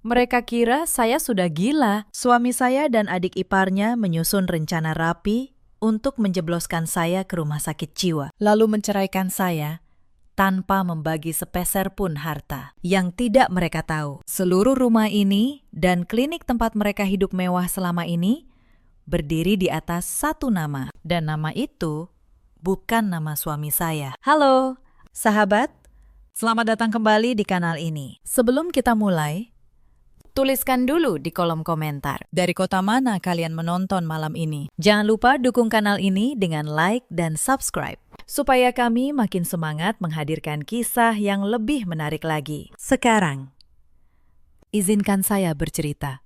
Mereka kira saya sudah gila. Suami saya dan adik iparnya menyusun rencana rapi untuk menjebloskan saya ke rumah sakit jiwa, lalu menceraikan saya tanpa membagi sepeser pun harta. Yang tidak mereka tahu, seluruh rumah ini dan klinik tempat mereka hidup mewah selama ini berdiri di atas satu nama. Dan nama itu bukan nama suami saya. Halo, sahabat. Selamat datang kembali di kanal ini. Sebelum kita mulai, tuliskan dulu di kolom komentar dari kota mana kalian menonton malam ini. Jangan lupa dukung kanal ini dengan like dan subscribe, supaya kami makin semangat menghadirkan kisah yang lebih menarik lagi. Sekarang, izinkan saya bercerita.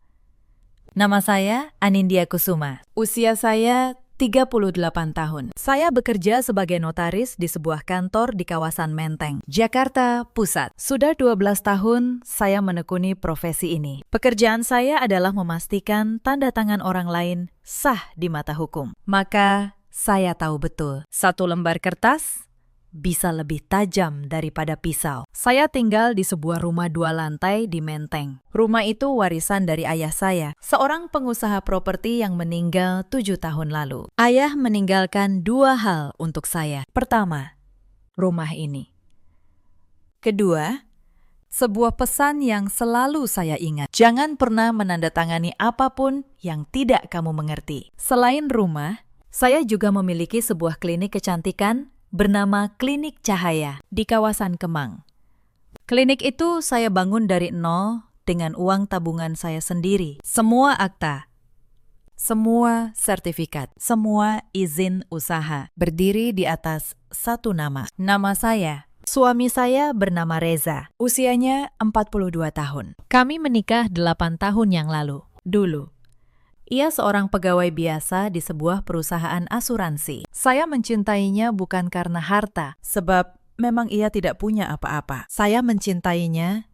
Nama saya Anindya Kusuma. Usia saya 38 tahun. Saya bekerja sebagai notaris di sebuah kantor di kawasan Menteng, Jakarta Pusat. Sudah 12 tahun saya menekuni profesi ini. Pekerjaan saya adalah memastikan tanda tangan orang lain sah di mata hukum. Maka saya tahu betul, satu lembar kertas bisa lebih tajam daripada pisau. Saya tinggal di sebuah rumah 2 lantai di Menteng. Rumah itu warisan dari ayah saya, seorang pengusaha properti yang meninggal 7 tahun lalu. Ayah meninggalkan 2 hal untuk saya. Pertama, rumah ini. Kedua, sebuah pesan yang selalu saya ingat. Jangan pernah menandatangani apapun yang tidak kamu mengerti. Selain rumah, saya juga memiliki sebuah klinik kecantikan bernama Klinik Cahaya di kawasan Kemang. Klinik itu saya bangun dari nol dengan uang tabungan saya sendiri. Semua akta, semua sertifikat, semua izin usaha berdiri di atas satu nama. Nama saya. Suami saya bernama Reza. Usianya 42 tahun. Kami menikah 8 tahun yang lalu. Dulu, ia seorang pegawai biasa di sebuah perusahaan asuransi. Saya mencintainya bukan karena harta, sebab memang ia tidak punya apa-apa. Saya mencintainya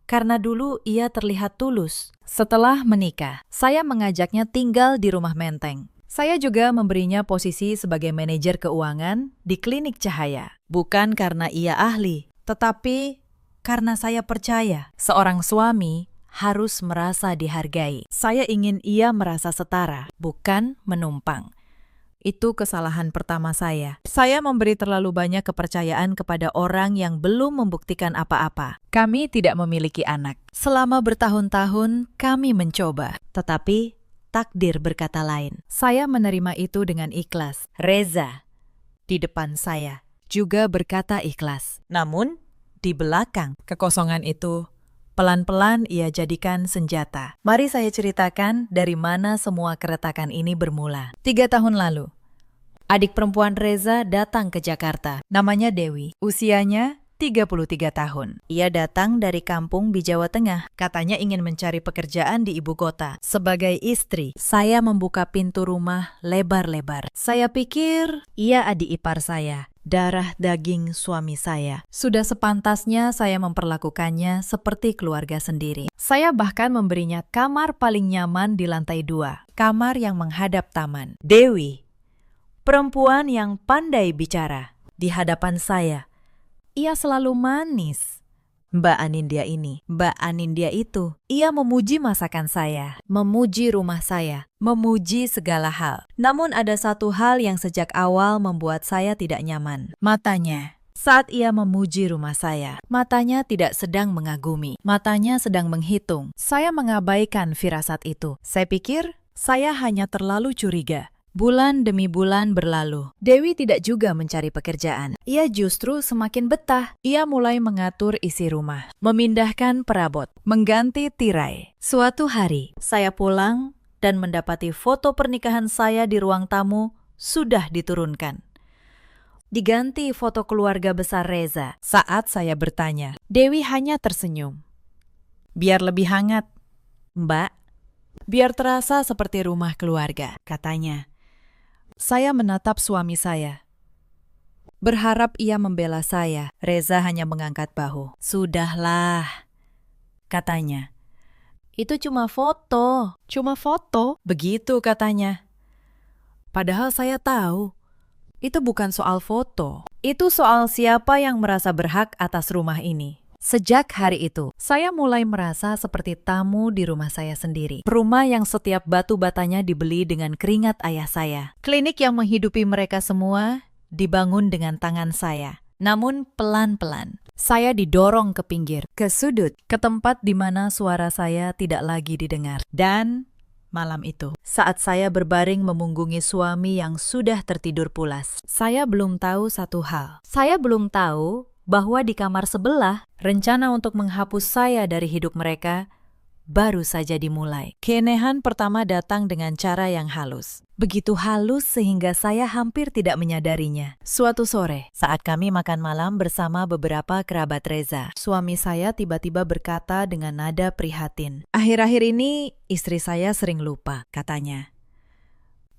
karena dulu ia terlihat tulus. Setelah menikah, saya mengajaknya tinggal di rumah Menteng. Saya juga memberinya posisi sebagai manajer keuangan di Klinik Cahaya. Bukan karena ia ahli, tetapi karena saya percaya seorang suami harus merasa dihargai. Saya ingin ia merasa setara, bukan menumpang. Itu kesalahan pertama saya. Saya memberi terlalu banyak kepercayaan kepada orang yang belum membuktikan apa-apa. Kami tidak memiliki anak. Selama bertahun-tahun kami mencoba, tetapi takdir berkata lain. Saya menerima itu dengan ikhlas. Reza, di depan saya, juga berkata ikhlas. Namun, di belakang kekosongan itu, pelan-pelan ia jadikan senjata. Mari saya ceritakan dari mana semua keretakan ini bermula. 3 tahun lalu, adik perempuan Reza datang ke Jakarta. Namanya Dewi. Usianya 33 tahun. Ia datang dari kampung di Jawa Tengah. Katanya ingin mencari pekerjaan di ibu kota. Sebagai istri, saya membuka pintu rumah lebar-lebar. Saya pikir ia adik ipar saya, darah daging suami saya. Sudah sepantasnya saya memperlakukannya seperti keluarga sendiri. Saya bahkan memberinya kamar paling nyaman di lantai 2, kamar yang menghadap taman. Dewi, perempuan yang pandai bicara, di hadapan saya, ia selalu manis. Mbak Anindya ini, Mbak Anindya itu, ia memuji masakan saya, memuji rumah saya, memuji segala hal. Namun ada satu hal yang sejak awal membuat saya tidak nyaman. Matanya. Saat ia memuji rumah saya, matanya tidak sedang mengagumi, matanya sedang menghitung. Saya mengabaikan firasat itu. Saya pikir saya hanya terlalu curiga. Bulan demi bulan berlalu. Dewi tidak juga mencari pekerjaan. Ia justru semakin betah. Ia mulai mengatur isi rumah, memindahkan perabot, mengganti tirai. Suatu hari, saya pulang dan mendapati foto pernikahan saya di ruang tamu sudah diturunkan. Diganti foto keluarga besar Reza. Saat saya bertanya, Dewi hanya tersenyum. Biar lebih hangat, Mbak. Biar terasa seperti rumah keluarga, katanya. Saya menatap suami saya, berharap ia membela saya. Reza hanya mengangkat bahu. Sudahlah, katanya. Itu cuma foto. Cuma foto? Begitu katanya. Padahal saya tahu, itu bukan soal foto. Itu soal siapa yang merasa berhak atas rumah ini. Sejak hari itu, saya mulai merasa seperti tamu di rumah saya sendiri. Rumah yang setiap batu batanya dibeli dengan keringat ayah saya. Klinik yang menghidupi mereka semua dibangun dengan tangan saya. Namun pelan-pelan, saya didorong ke pinggir, ke sudut, ke tempat di mana suara saya tidak lagi didengar. Dan malam itu, saat saya berbaring memunggungi suami yang sudah tertidur pulas, saya belum tahu satu hal. Saya belum tahu bahwa di kamar sebelah, rencana untuk menghapus saya dari hidup mereka baru saja dimulai. Keanehan pertama datang dengan cara yang halus. Begitu halus sehingga saya hampir tidak menyadarinya. Suatu sore, saat kami makan malam bersama beberapa kerabat Reza, suami saya tiba-tiba berkata dengan nada prihatin, "Akhir-akhir ini istri saya sering lupa," katanya.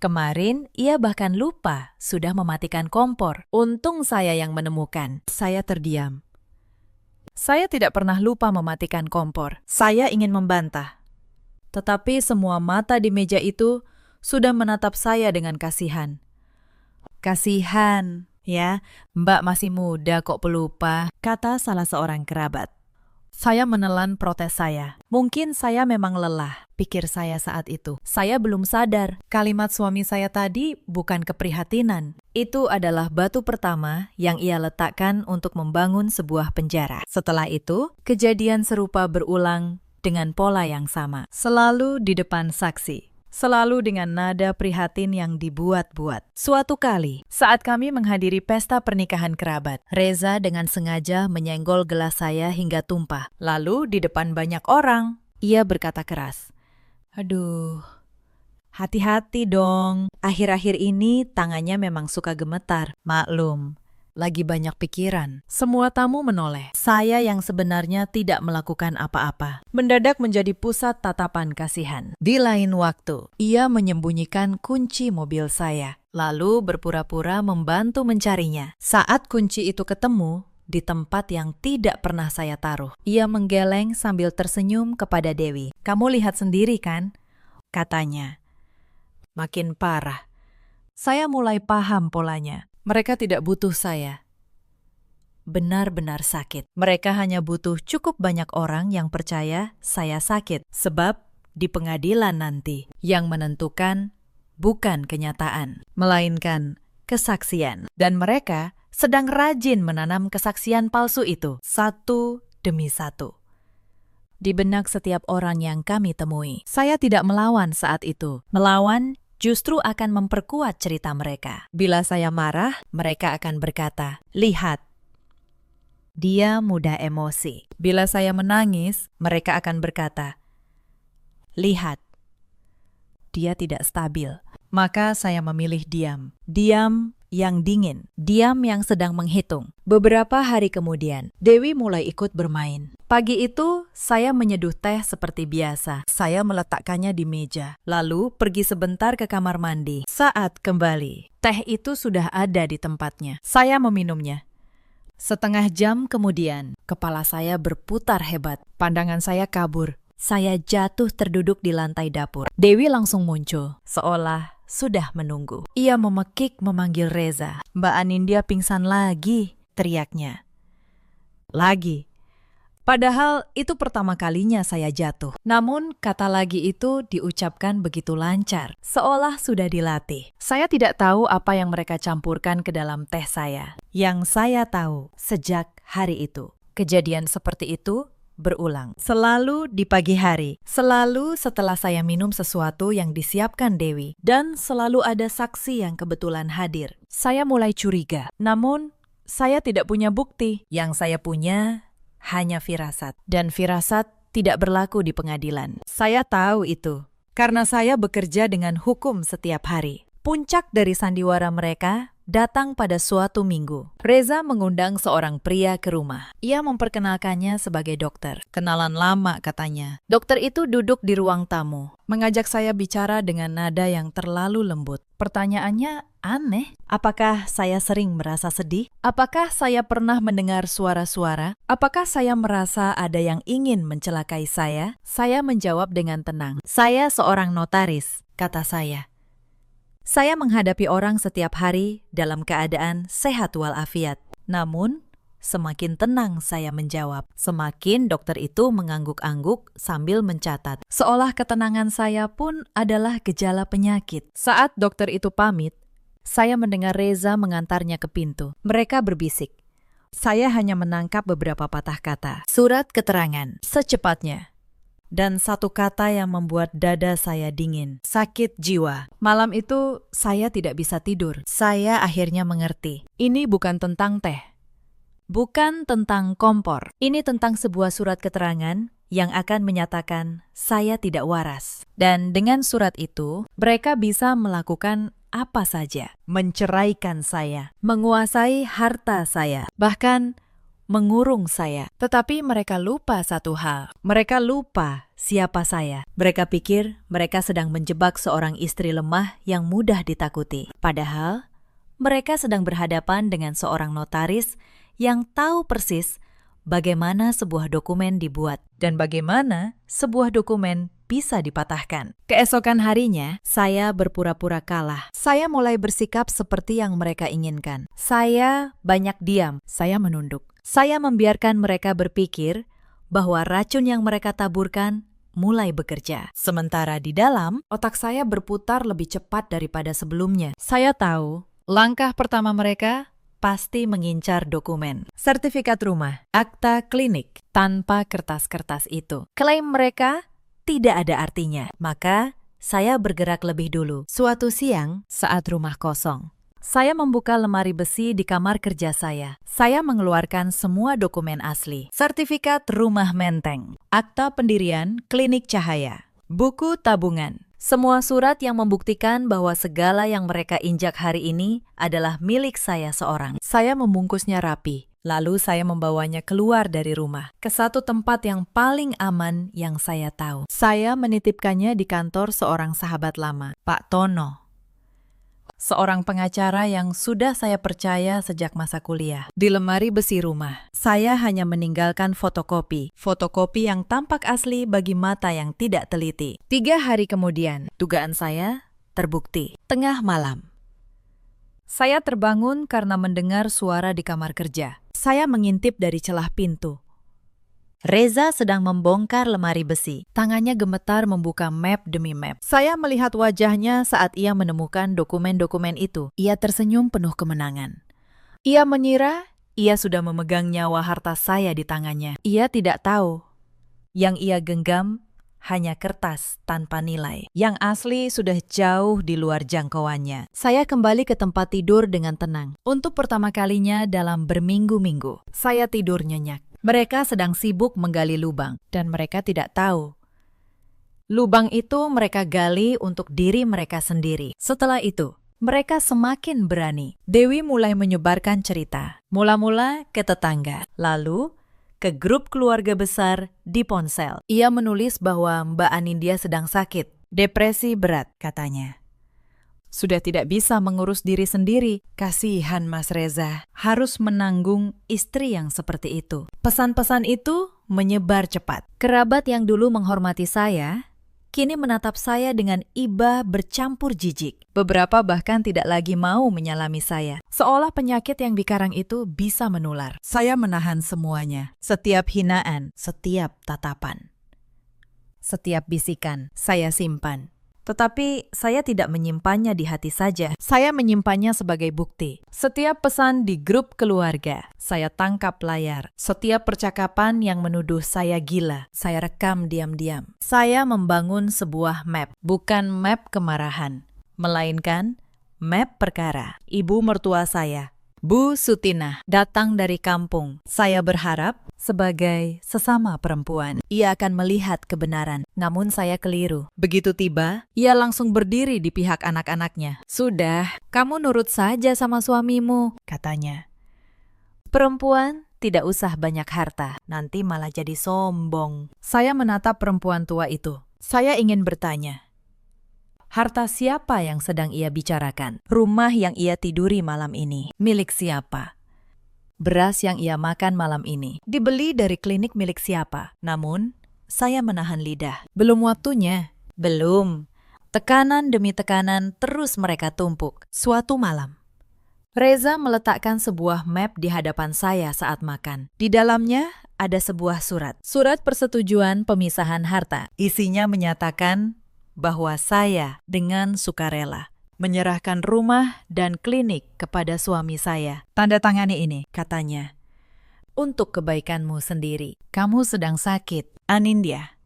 Kemarin, ia bahkan lupa sudah mematikan kompor. Untung saya yang menemukan. Saya terdiam. Saya tidak pernah lupa mematikan kompor. Saya ingin membantah. Tetapi semua mata di meja itu sudah menatap saya dengan kasihan. "Kasihan, ya, Mbak masih muda kok pelupa," kata salah seorang kerabat. Saya menelan protes saya. Mungkin saya memang lelah, pikir saya saat itu. Saya belum sadar, kalimat suami saya tadi bukan keprihatinan. Itu adalah batu pertama yang ia letakkan untuk membangun sebuah penjara. Setelah itu, kejadian serupa berulang dengan pola yang sama. Selalu di depan saksi. Selalu dengan nada prihatin yang dibuat-buat. Suatu kali, saat kami menghadiri pesta pernikahan kerabat, Reza dengan sengaja menyenggol gelas saya hingga tumpah. Lalu di depan banyak orang, ia berkata keras, "Aduh, hati-hati dong. Akhir-akhir ini tangannya memang suka gemetar. Maklum, lagi banyak pikiran." Semua tamu menoleh. Saya yang sebenarnya tidak melakukan apa-apa mendadak menjadi pusat tatapan kasihan. Di lain waktu, ia menyembunyikan kunci mobil saya, lalu berpura-pura membantu mencarinya. Saat kunci itu ketemu di tempat yang tidak pernah saya taruh, ia menggeleng sambil tersenyum kepada Dewi. "Kamu lihat sendiri kan?" katanya. Makin parah. Saya mulai paham polanya. Mereka tidak butuh saya. Benar-benar sakit. Mereka hanya butuh cukup banyak orang yang percaya saya sakit. Sebab di pengadilan nanti yang menentukan bukan kenyataan, melainkan kesaksian. Dan mereka sedang rajin menanam kesaksian palsu itu, satu demi satu, di benak setiap orang yang kami temui. Saya tidak melawan saat itu. Melawan justru akan memperkuat cerita mereka. Bila saya marah, mereka akan berkata, "Lihat, dia mudah emosi." Bila saya menangis, mereka akan berkata, "Lihat, dia tidak stabil." Maka saya memilih diam. Diam yang dingin. Diam yang sedang menghitung. Beberapa hari kemudian, Dewi mulai ikut bermain. Pagi itu, saya menyeduh teh seperti biasa. Saya meletakkannya di meja, lalu pergi sebentar ke kamar mandi. Saat kembali, teh itu sudah ada di tempatnya. Saya meminumnya. Setengah jam kemudian, kepala saya berputar hebat. Pandangan saya kabur. Saya jatuh terduduk di lantai dapur. Dewi langsung muncul, seolah sudah menunggu. Ia memekik memanggil Reza. "Mbak Anindya pingsan lagi," teriaknya. Lagi. Padahal itu pertama kalinya saya jatuh. Namun kata lagi itu diucapkan begitu lancar, seolah sudah dilatih. Saya tidak tahu apa yang mereka campurkan ke dalam teh saya. Yang saya tahu sejak hari itu, kejadian seperti itu berulang. Selalu di pagi hari, selalu setelah saya minum sesuatu yang disiapkan Dewi, dan selalu ada saksi yang kebetulan hadir. Saya mulai curiga, namun saya tidak punya bukti. Yang saya punya hanya firasat, dan firasat tidak berlaku di pengadilan. Saya tahu itu, karena saya bekerja dengan hukum setiap hari. Puncak dari sandiwara mereka datang pada suatu minggu. Reza mengundang seorang pria ke rumah. Ia memperkenalkannya sebagai dokter. Kenalan lama katanya. Dokter itu duduk di ruang tamu, mengajak saya bicara dengan nada yang terlalu lembut. Pertanyaannya aneh. Apakah saya sering merasa sedih? Apakah saya pernah mendengar suara-suara? Apakah saya merasa ada yang ingin mencelakai saya? Saya menjawab dengan tenang. "Saya seorang notaris," kata saya. "Saya menghadapi orang setiap hari dalam keadaan sehat walafiat. Namun, semakin tenang saya menjawab. Semakin dokter itu mengangguk-angguk sambil mencatat. Seolah ketenangan saya pun adalah gejala penyakit. Saat dokter itu pamit, saya mendengar Reza mengantarnya ke pintu. Mereka berbisik. Saya hanya menangkap beberapa patah kata. Surat keterangan, secepatnya. Dan satu kata yang membuat dada saya dingin. Sakit jiwa. Malam itu saya tidak bisa tidur. Saya akhirnya mengerti. Ini bukan tentang teh. Bukan tentang kompor. Ini tentang sebuah surat keterangan yang akan menyatakan saya tidak waras. Dan dengan surat itu, mereka bisa melakukan apa saja. Menceraikan saya, menguasai harta saya, bahkan mengurung saya. Tetapi mereka lupa satu hal. Mereka lupa siapa saya. Mereka pikir mereka sedang menjebak seorang istri lemah yang mudah ditakuti. Padahal, mereka sedang berhadapan dengan seorang notaris yang tahu persis bagaimana sebuah dokumen dibuat dan bagaimana sebuah dokumen bisa dipatahkan. Keesokan harinya, saya berpura-pura kalah. Saya mulai bersikap seperti yang mereka inginkan. Saya banyak diam, saya menunduk. Saya membiarkan mereka berpikir bahwa racun yang mereka taburkan mulai bekerja. Sementara di dalam, otak saya berputar lebih cepat daripada sebelumnya. Saya tahu, langkah pertama mereka pasti mengincar dokumen, sertifikat rumah, akta klinik, tanpa kertas-kertas itu. Klaim mereka tidak ada artinya. Maka, saya bergerak lebih dulu. Suatu siang, saat rumah kosong, saya membuka lemari besi di kamar kerja saya. Saya mengeluarkan semua dokumen asli. Sertifikat rumah menteng, akta pendirian klinik cahaya, buku tabungan. Semua surat yang membuktikan bahwa segala yang mereka injak hari ini adalah milik saya seorang. Saya membungkusnya rapi, lalu saya membawanya keluar dari rumah, ke satu tempat yang paling aman yang saya tahu. Saya menitipkannya di kantor seorang sahabat lama, Pak Tono. Seorang pengacara yang sudah saya percaya sejak masa kuliah. Di lemari besi rumah, saya hanya meninggalkan fotokopi. Fotokopi yang tampak asli bagi mata yang tidak teliti. 3 hari kemudian, dugaan saya terbukti. Tengah malam, saya terbangun karena mendengar suara di kamar kerja. Saya mengintip dari celah pintu. Reza sedang membongkar lemari besi. Tangannya gemetar membuka map demi map. Saya melihat wajahnya saat ia menemukan dokumen-dokumen itu. Ia tersenyum penuh kemenangan. Ia mengira ia sudah memegang nyawa harta saya di tangannya. Ia tidak tahu. Yang ia genggam hanya kertas tanpa nilai. Yang asli sudah jauh di luar jangkauannya. Saya kembali ke tempat tidur dengan tenang. Untuk pertama kalinya dalam berminggu-minggu, saya tidur nyenyak. Mereka sedang sibuk menggali lubang, dan mereka tidak tahu. Lubang itu mereka gali untuk diri mereka sendiri. Setelah itu, mereka semakin berani. Dewi mulai menyebarkan cerita. Mula-mula ke tetangga, lalu ke grup keluarga besar di ponsel. Ia menulis bahwa Mbak Anindya sedang sakit, depresi berat, katanya. Sudah tidak bisa mengurus diri sendiri. Kasihan Mas Reza, harus menanggung istri yang seperti itu. Pesan-pesan itu menyebar cepat. Kerabat yang dulu menghormati saya, kini menatap saya dengan iba bercampur jijik. Beberapa bahkan tidak lagi mau menyalami saya. Seolah penyakit yang bikarang itu bisa menular. Saya menahan semuanya. Setiap hinaan, setiap tatapan, setiap bisikan, saya simpan. Tetapi saya tidak menyimpannya di hati saja. Saya menyimpannya sebagai bukti. Setiap pesan di grup keluarga, saya tangkap layar. Setiap percakapan yang menuduh saya gila, saya rekam diam-diam. Saya membangun sebuah map, bukan map kemarahan, melainkan map perkara. Ibu mertua saya, Bu Sutinah, datang dari kampung. Saya berharap sebagai sesama perempuan, ia akan melihat kebenaran. Namun saya keliru. Begitu tiba, ia langsung berdiri di pihak anak-anaknya. Sudah, kamu nurut saja sama suamimu, katanya. Perempuan tidak usah banyak harta, nanti malah jadi sombong. Saya menatap perempuan tua itu. Saya ingin bertanya, harta siapa yang sedang ia bicarakan? Rumah yang ia tiduri malam ini, milik siapa? Beras yang ia makan malam ini, dibeli dari klinik milik siapa? Namun, saya menahan lidah. Belum waktunya. Belum. Tekanan demi tekanan terus mereka tumpuk. Suatu malam, Reza meletakkan sebuah map di hadapan saya saat makan. Di dalamnya ada sebuah surat. Surat persetujuan pemisahan harta. Isinya menyatakan bahwa saya dengan sukarela menyerahkan rumah dan klinik kepada suami saya. Tanda tangani ini, katanya. Untuk kebaikanmu sendiri. Kamu sedang sakit, Anindya.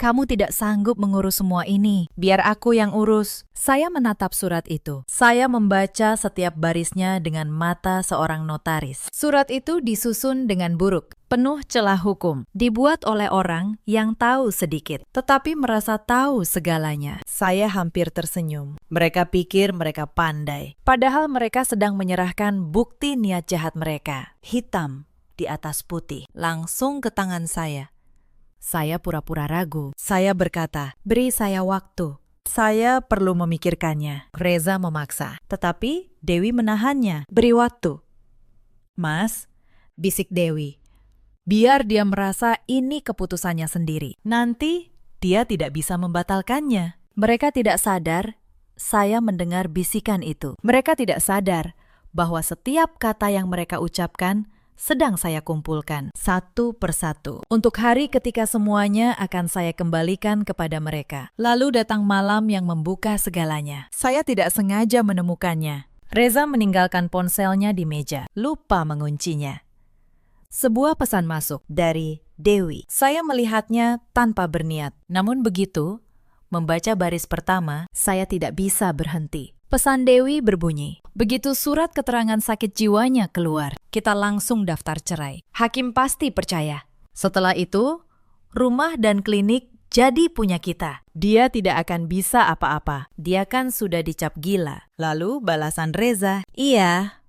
Kamu tidak sanggup mengurus semua ini. Biar aku yang urus. Saya menatap surat itu. Saya membaca setiap barisnya dengan mata seorang notaris. Surat itu disusun dengan buruk, penuh celah hukum. Dibuat oleh orang yang tahu sedikit, tetapi merasa tahu segalanya. Saya hampir tersenyum. Mereka pikir mereka pandai. Padahal mereka sedang menyerahkan bukti niat jahat mereka. Hitam di atas putih. Langsung ke tangan saya. Saya pura-pura ragu. Saya berkata, beri saya waktu. Saya perlu memikirkannya. Reza memaksa. Tetapi Dewi menahannya. Beri waktu. Mas, bisik Dewi. Biar dia merasa ini keputusannya sendiri. Nanti dia tidak bisa membatalkannya. Mereka tidak sadar saya mendengar bisikan itu. Mereka tidak sadar bahwa setiap kata yang mereka ucapkan sedang saya kumpulkan satu persatu. Untuk hari ketika semuanya akan saya kembalikan kepada mereka. Lalu datang malam yang membuka segalanya. Saya tidak sengaja menemukannya. Reza meninggalkan ponselnya di meja, lupa menguncinya. Sebuah pesan masuk dari Dewi. Saya melihatnya tanpa berniat. Namun begitu, membaca baris pertama, saya tidak bisa berhenti. Pesan Dewi berbunyi, begitu surat keterangan sakit jiwanya keluar, kita langsung daftar cerai. Hakim pasti percaya. Setelah itu, rumah dan klinik jadi punya kita. Dia tidak akan bisa apa-apa. Dia kan sudah dicap gila. Lalu balasan Reza, iya.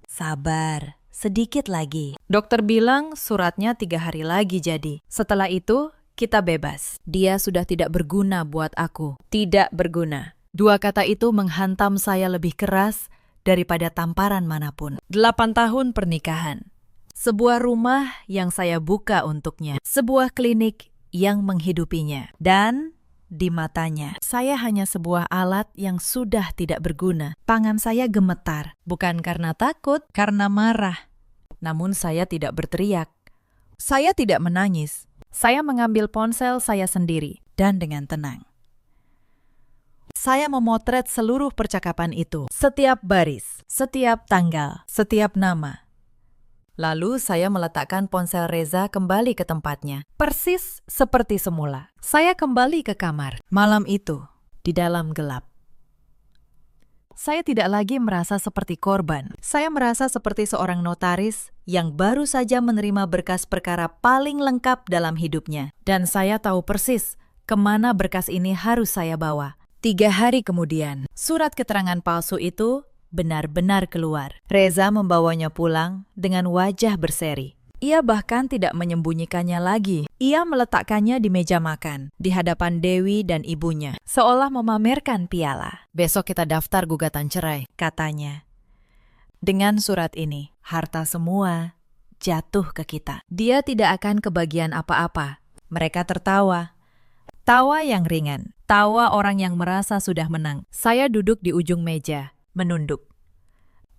Sabar, sedikit lagi. Dokter bilang suratnya 3 hari lagi jadi. Setelah itu, kita bebas. Dia sudah tidak berguna buat aku. Tidak berguna. 2 kata itu menghantam saya lebih keras daripada tamparan manapun. 8 tahun pernikahan. Sebuah rumah yang saya buka untuknya. Sebuah klinik yang menghidupinya. Dan di matanya, saya hanya sebuah alat yang sudah tidak berguna. Tangan saya gemetar. Bukan karena takut, karena marah. Namun saya tidak berteriak. Saya tidak menangis. Saya mengambil ponsel saya sendiri dan dengan tenang. Saya memotret seluruh percakapan itu, setiap baris, setiap tanggal, setiap nama. Lalu saya meletakkan ponsel Reza kembali ke tempatnya, persis seperti semula. Saya kembali ke kamar. Malam itu, di dalam gelap. Saya tidak lagi merasa seperti korban. Saya merasa seperti seorang notaris yang baru saja menerima berkas perkara paling lengkap dalam hidupnya. Dan saya tahu persis kemana berkas ini harus saya bawa. 3 hari kemudian, surat keterangan palsu itu benar-benar keluar. Reza membawanya pulang dengan wajah berseri. Ia bahkan tidak menyembunyikannya lagi. Ia meletakkannya di meja makan, di hadapan Dewi dan ibunya, seolah memamerkan piala. Besok kita daftar gugatan cerai, katanya. Dengan surat ini, harta semua jatuh ke kita. Dia tidak akan kebagian apa-apa. Mereka tertawa. Tawa yang ringan, tawa orang yang merasa sudah menang. Saya duduk di ujung meja, menunduk.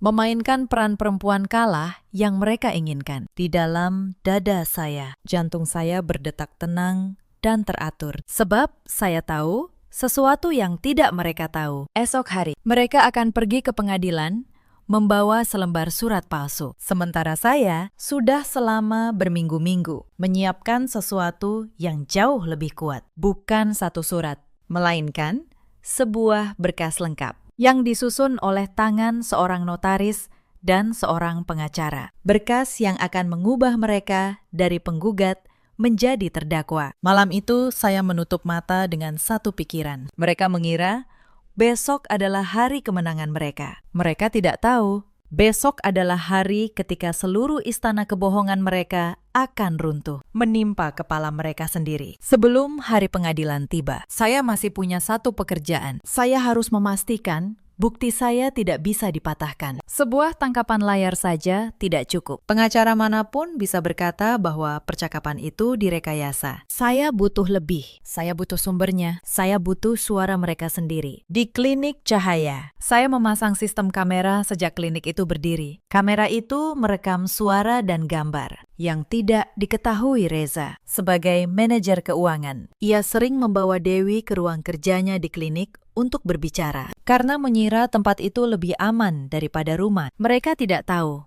Memainkan peran perempuan kalah yang mereka inginkan. Di dalam dada saya, jantung saya berdetak tenang dan teratur. Sebab saya tahu sesuatu yang tidak mereka tahu. Esok hari, mereka akan pergi ke pengadilan, membawa selembar surat palsu. Sementara saya sudah selama berminggu-minggu menyiapkan sesuatu yang jauh lebih kuat. Bukan satu surat, melainkan sebuah berkas lengkap yang disusun oleh tangan seorang notaris dan seorang pengacara. Berkas yang akan mengubah mereka dari penggugat menjadi terdakwa. Malam itu saya menutup mata dengan satu pikiran. Mereka mengira besok adalah hari kemenangan mereka. Mereka tidak tahu, besok adalah hari ketika seluruh istana kebohongan mereka akan runtuh, menimpa kepala mereka sendiri. Sebelum hari pengadilan tiba, saya masih punya satu pekerjaan. Saya harus memastikan Bukti saya tidak bisa dipatahkan. Sebuah tangkapan layar saja tidak cukup. Pengacara manapun bisa berkata bahwa percakapan itu direkayasa. Saya butuh lebih. Saya butuh sumbernya. Saya butuh suara mereka sendiri. Di klinik cahaya, saya memasang sistem kamera sejak klinik itu berdiri. Kamera itu merekam suara dan gambar yang tidak diketahui Reza. Sebagai manajer keuangan, ia sering membawa Dewi ke ruang kerjanya di klinik untuk berbicara, karena mengira tempat itu lebih aman daripada rumah. Mereka tidak tahu.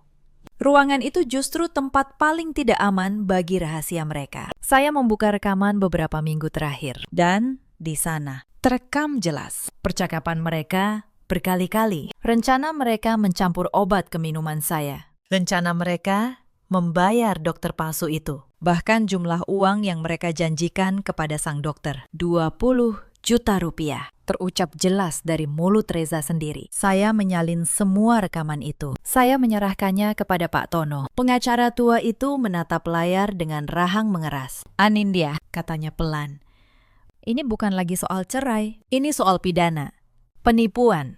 Ruangan itu justru tempat paling tidak aman bagi rahasia mereka. Saya membuka rekaman beberapa minggu terakhir, dan di sana terekam jelas percakapan mereka berkali-kali. Rencana mereka mencampur obat ke minuman saya. Rencana mereka membayar dokter palsu itu. Bahkan jumlah uang yang mereka janjikan kepada sang dokter, 20 juta rupiah. Terucap jelas dari mulut Reza sendiri. Saya menyalin semua rekaman itu. Saya menyerahkannya kepada Pak Tono. Pengacara tua itu menatap layar dengan rahang mengeras. "Anindya," katanya pelan, "ini bukan lagi soal cerai. Ini soal pidana, penipuan,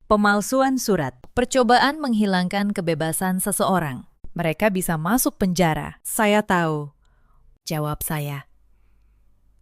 pemalsuan surat, percobaan menghilangkan kebebasan seseorang. Mereka bisa masuk penjara." "Saya tahu," jawab saya.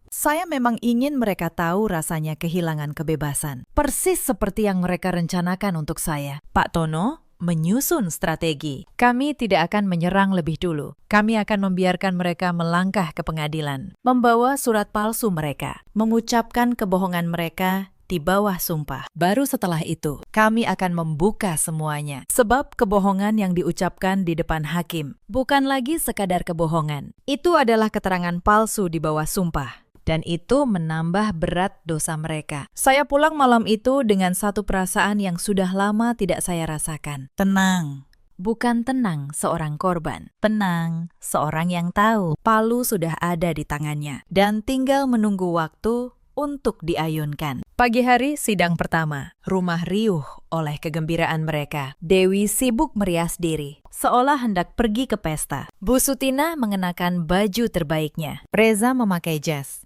Saya memang ingin mereka tahu rasanya kehilangan kebebasan. Persis seperti yang mereka rencanakan untuk saya. Pak Tono menyusun strategi. Kami tidak akan menyerang lebih dulu. Kami akan membiarkan mereka melangkah ke pengadilan, membawa surat palsu mereka, mengucapkan kebohongan mereka di bawah sumpah. Baru setelah itu, kami akan membuka semuanya. Sebab kebohongan yang diucapkan di depan hakim bukan lagi sekadar kebohongan. Itu adalah keterangan palsu di bawah sumpah. Dan itu menambah berat dosa mereka. Saya pulang malam itu dengan satu perasaan yang sudah lama tidak saya rasakan. Tenang. Bukan tenang seorang korban. Tenang seorang yang tahu palu sudah ada di tangannya dan tinggal menunggu waktu untuk diayunkan. Pagi hari sidang pertama. Rumah riuh oleh kegembiraan mereka. Dewi sibuk merias diri, seolah hendak pergi ke pesta. Bu Sutina mengenakan baju terbaiknya. Reza memakai jas.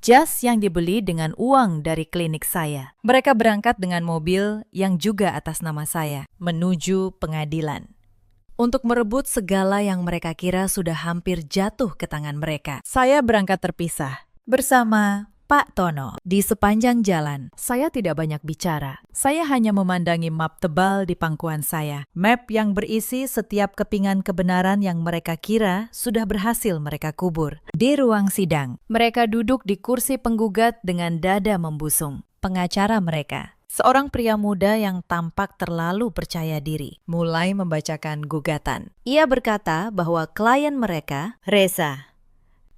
Jas yang dibeli dengan uang dari klinik saya. Mereka berangkat dengan mobil yang juga atas nama saya, menuju pengadilan. Untuk merebut segala yang mereka kira sudah hampir jatuh ke tangan mereka. Saya berangkat terpisah, bersama Pak Tono. Di sepanjang jalan, saya tidak banyak bicara. Saya hanya memandangi map tebal di pangkuan saya. Map yang berisi setiap kepingan kebenaran yang mereka kira sudah berhasil mereka kubur. Di ruang sidang, mereka duduk di kursi penggugat dengan dada membusung. Pengacara mereka, seorang pria muda yang tampak terlalu percaya diri, mulai membacakan gugatan. Ia berkata bahwa klien mereka, Reza,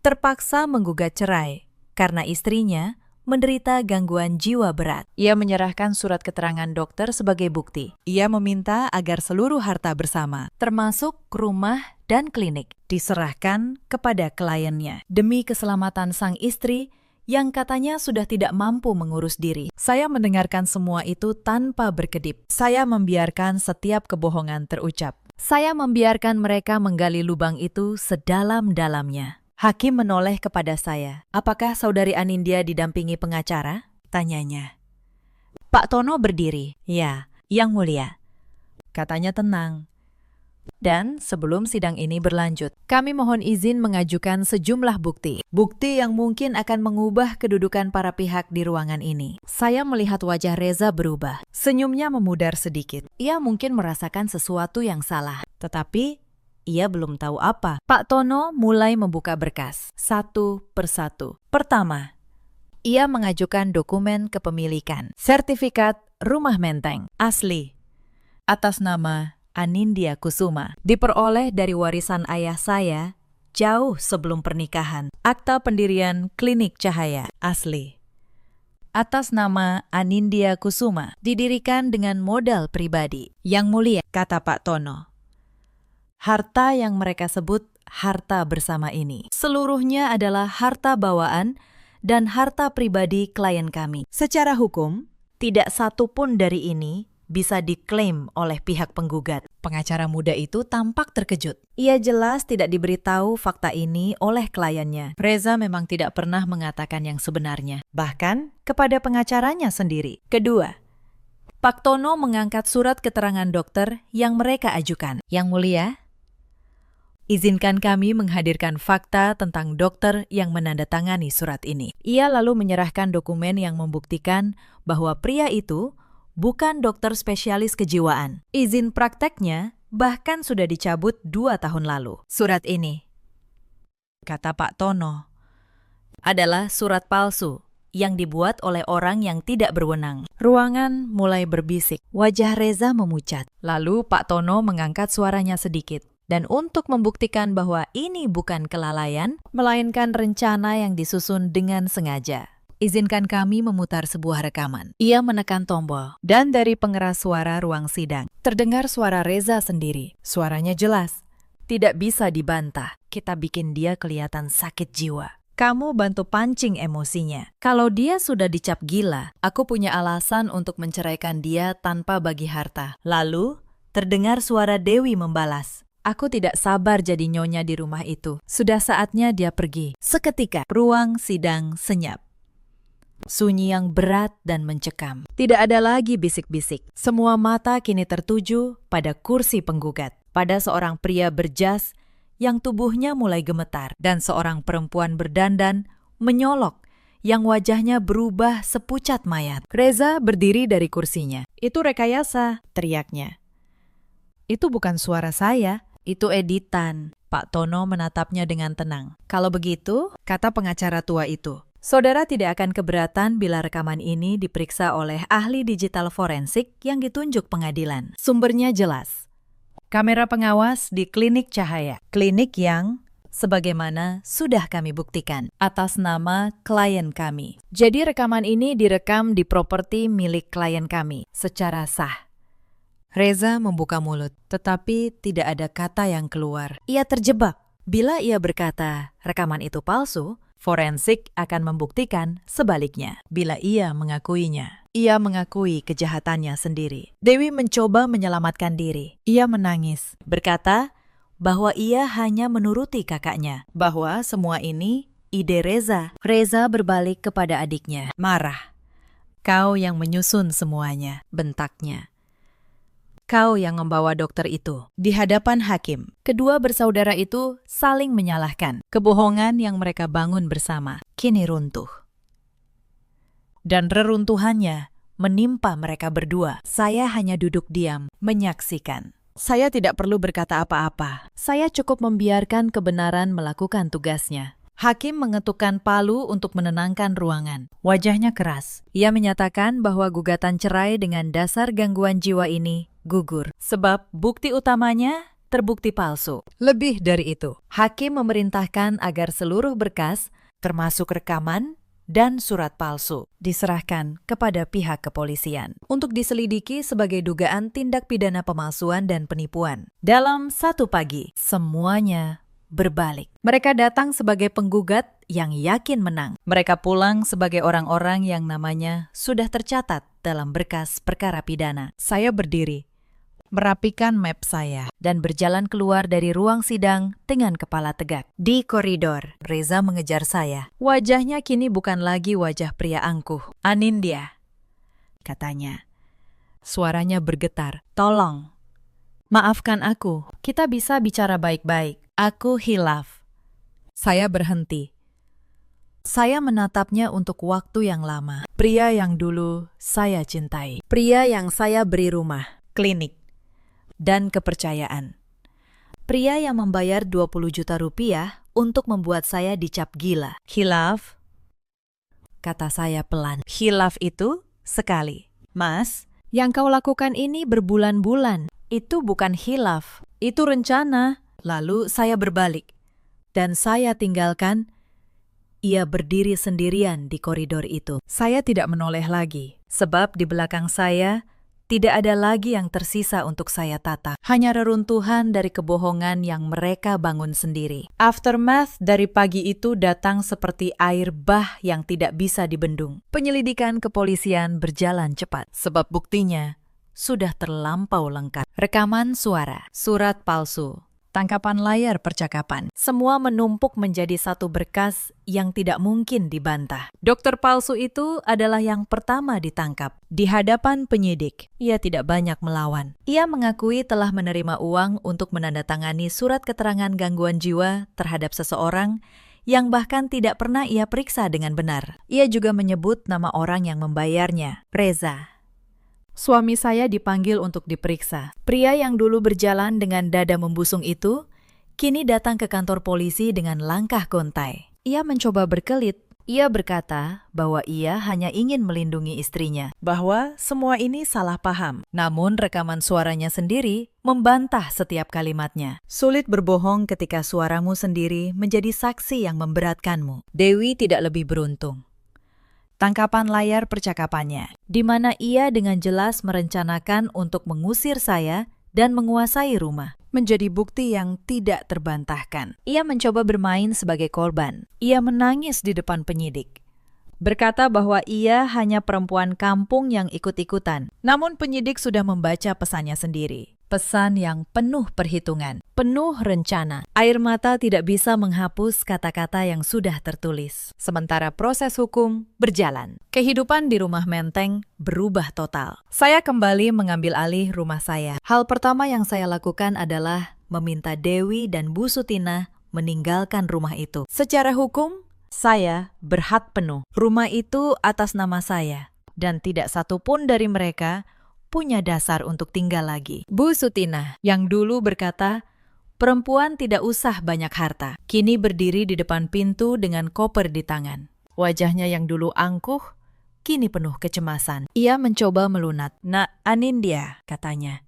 terpaksa menggugat cerai karena istrinya menderita gangguan jiwa berat. Ia menyerahkan surat keterangan dokter sebagai bukti. Ia meminta agar seluruh harta bersama, termasuk rumah dan klinik, diserahkan kepada kliennya demi keselamatan sang istri yang katanya sudah tidak mampu mengurus diri. Saya mendengarkan semua itu tanpa berkedip. Saya membiarkan setiap kebohongan terucap. Saya membiarkan mereka menggali lubang itu sedalam-dalamnya. Hakim menoleh kepada saya. "Apakah saudari Anindya didampingi pengacara?" tanyanya. Pak Tono berdiri. "Ya, Yang Mulia," katanya tenang. "Dan sebelum sidang ini berlanjut, kami mohon izin mengajukan sejumlah bukti. Bukti yang mungkin akan mengubah kedudukan para pihak di ruangan ini." Saya melihat wajah Reza berubah. Senyumnya memudar sedikit. Ia mungkin merasakan sesuatu yang salah. Tetapi ia belum tahu apa. Pak Tono mulai membuka berkas, satu persatu. Pertama, ia mengajukan dokumen kepemilikan. Sertifikat rumah menteng, asli, atas nama Anindya Kusuma. Diperoleh dari warisan ayah saya jauh sebelum pernikahan. Akta pendirian klinik cahaya, asli, atas nama Anindya Kusuma. Didirikan dengan modal pribadi. Yang Mulia, kata Pak Tono, harta yang mereka sebut harta bersama ini seluruhnya adalah harta bawaan dan harta pribadi klien kami. Secara hukum, tidak satu pun dari ini bisa diklaim oleh pihak penggugat. Pengacara muda itu tampak terkejut. Ia jelas tidak diberitahu fakta ini oleh kliennya. Reza memang tidak pernah mengatakan yang sebenarnya, bahkan kepada pengacaranya sendiri. Kedua, Pak Tono mengangkat surat keterangan dokter yang mereka ajukan. Yang mulia, izinkan kami menghadirkan fakta tentang dokter yang menandatangani surat ini. Ia lalu menyerahkan dokumen yang membuktikan bahwa pria itu bukan dokter spesialis kejiwaan. Izin prakteknya bahkan sudah dicabut 2 tahun lalu. Surat ini, kata Pak Tono, adalah surat palsu yang dibuat oleh orang yang tidak berwenang. Ruangan mulai berbisik. Wajah Reza memucat. Lalu Pak Tono mengangkat suaranya sedikit. Dan untuk membuktikan bahwa ini bukan kelalaian, melainkan rencana yang disusun dengan sengaja, izinkan kami memutar sebuah rekaman. Ia menekan tombol, dan dari pengeras suara ruang sidang terdengar suara Reza sendiri. Suaranya jelas, tidak bisa dibantah. Kita bikin dia kelihatan sakit jiwa. Kamu bantu pancing emosinya. Kalau dia sudah dicap gila, aku punya alasan untuk menceraikan dia tanpa bagi harta. Lalu, terdengar suara Dewi membalas. Aku tidak sabar jadi nyonya di rumah itu. Sudah saatnya dia pergi. Seketika, ruang sidang senyap. Sunyi yang berat dan mencekam. Tidak ada lagi bisik-bisik. Semua mata kini tertuju pada kursi penggugat. Pada seorang pria berjas yang tubuhnya mulai gemetar, dan seorang perempuan berdandan menyolok yang wajahnya berubah sepucat mayat. Reza berdiri dari kursinya. Itu rekayasa, teriaknya. Itu bukan suara saya, itu editan. Pak Tono menatapnya dengan tenang. Kalau begitu, kata pengacara tua itu, saudara tidak akan keberatan bila rekaman ini diperiksa oleh ahli digital forensik yang ditunjuk pengadilan. Sumbernya jelas. Kamera pengawas di Klinik Cahaya. Klinik yang, sebagaimana sudah kami buktikan, atas nama klien kami. Jadi rekaman ini direkam di properti milik klien kami, secara sah. Reza membuka mulut, tetapi tidak ada kata yang keluar. Ia terjebak. Bila ia berkata, rekaman itu palsu, forensik akan membuktikan sebaliknya. Bila ia mengakuinya, ia mengakui kejahatannya sendiri. Dewi mencoba menyelamatkan diri. Ia menangis, berkata bahwa ia hanya menuruti kakaknya, bahwa semua ini ide Reza. Reza berbalik kepada adiknya, marah. Kau yang menyusun semuanya, bentaknya. Kau yang membawa dokter itu. Di hadapan hakim, kedua bersaudara itu saling menyalahkan. Kebohongan yang mereka bangun bersama kini runtuh. Dan reruntuhannya menimpa mereka berdua. Saya hanya duduk diam, menyaksikan. Saya tidak perlu berkata apa-apa. Saya cukup membiarkan kebenaran melakukan tugasnya. Hakim mengetukkan palu untuk menenangkan ruangan. Wajahnya keras. Ia menyatakan bahwa gugatan cerai dengan dasar gangguan jiwa ini gugur, sebab bukti utamanya terbukti palsu. Lebih dari itu, hakim memerintahkan agar seluruh berkas, termasuk rekaman dan surat palsu, diserahkan kepada pihak kepolisian untuk diselidiki sebagai dugaan tindak pidana pemalsuan dan penipuan. Dalam satu pagi, semuanya berbalik. Mereka datang sebagai penggugat yang yakin menang. Mereka pulang sebagai orang-orang yang namanya sudah tercatat dalam berkas perkara pidana. Saya berdiri, merapikan map saya, dan berjalan keluar dari ruang sidang dengan kepala tegak. Di koridor, Reza mengejar saya. Wajahnya kini bukan lagi wajah pria angkuh. Anindya, katanya. Suaranya bergetar. Tolong, maafkan aku. Kita bisa bicara baik-baik. Aku hilaf. Saya berhenti. Saya menatapnya untuk waktu yang lama. Pria yang dulu saya cintai. Pria yang saya beri rumah, klinik, dan kepercayaan. Pria yang membayar 20 juta rupiah untuk membuat saya dicap gila. Hilaf, kata saya pelan. Hilaf itu sekali. Mas, yang kau lakukan ini berbulan-bulan. Itu bukan hilaf, itu rencana. Lalu saya berbalik, dan saya tinggalkan. Ia berdiri sendirian di koridor itu. Saya tidak menoleh lagi, sebab di belakang saya tidak ada lagi yang tersisa untuk saya tata. Hanya reruntuhan dari kebohongan yang mereka bangun sendiri. Aftermath dari pagi itu datang seperti air bah yang tidak bisa dibendung. Penyelidikan kepolisian berjalan cepat, sebab buktinya sudah terlampau lengkap. Rekaman suara, surat palsu, Tangkapan layar percakapan. Semua menumpuk menjadi satu berkas yang tidak mungkin dibantah. Dokter palsu itu adalah yang pertama ditangkap. Di hadapan penyidik, ia tidak banyak melawan. Ia mengakui telah menerima uang untuk menandatangani surat keterangan gangguan jiwa terhadap seseorang yang bahkan tidak pernah ia periksa dengan benar. Ia juga menyebut nama orang yang membayarnya, Reza. Suami saya dipanggil untuk diperiksa. Pria yang dulu berjalan dengan dada membusung itu, kini datang ke kantor polisi dengan langkah gontai. Ia mencoba berkelit. Ia berkata bahwa ia hanya ingin melindungi istrinya, bahwa semua ini salah paham. Namun rekaman suaranya sendiri membantah setiap kalimatnya. Sulit berbohong ketika suaramu sendiri menjadi saksi yang memberatkanmu. Dewi tidak lebih beruntung. Tangkapan layar percakapannya, di mana ia dengan jelas merencanakan untuk mengusir saya dan menguasai rumah, menjadi bukti yang tidak terbantahkan. Ia mencoba bermain sebagai korban. Ia menangis di depan penyidik, berkata bahwa ia hanya perempuan kampung yang ikut-ikutan. Namun penyidik sudah membaca pesannya sendiri. Pesan yang penuh perhitungan, penuh rencana. Air mata tidak bisa menghapus kata-kata yang sudah tertulis. Sementara proses hukum berjalan. Kehidupan di rumah Menteng berubah total. Saya kembali mengambil alih rumah saya. Hal pertama yang saya lakukan adalah meminta Dewi dan Bu Sutina meninggalkan rumah itu. Secara hukum, saya berhak penuh. Rumah itu atas nama saya, dan tidak satupun dari mereka punya dasar untuk tinggal lagi. Bu Sutina, yang dulu berkata, perempuan tidak usah banyak harta, kini berdiri di depan pintu dengan koper di tangan. Wajahnya yang dulu angkuh, kini penuh kecemasan. Ia mencoba melunak. Nak Anindya, katanya,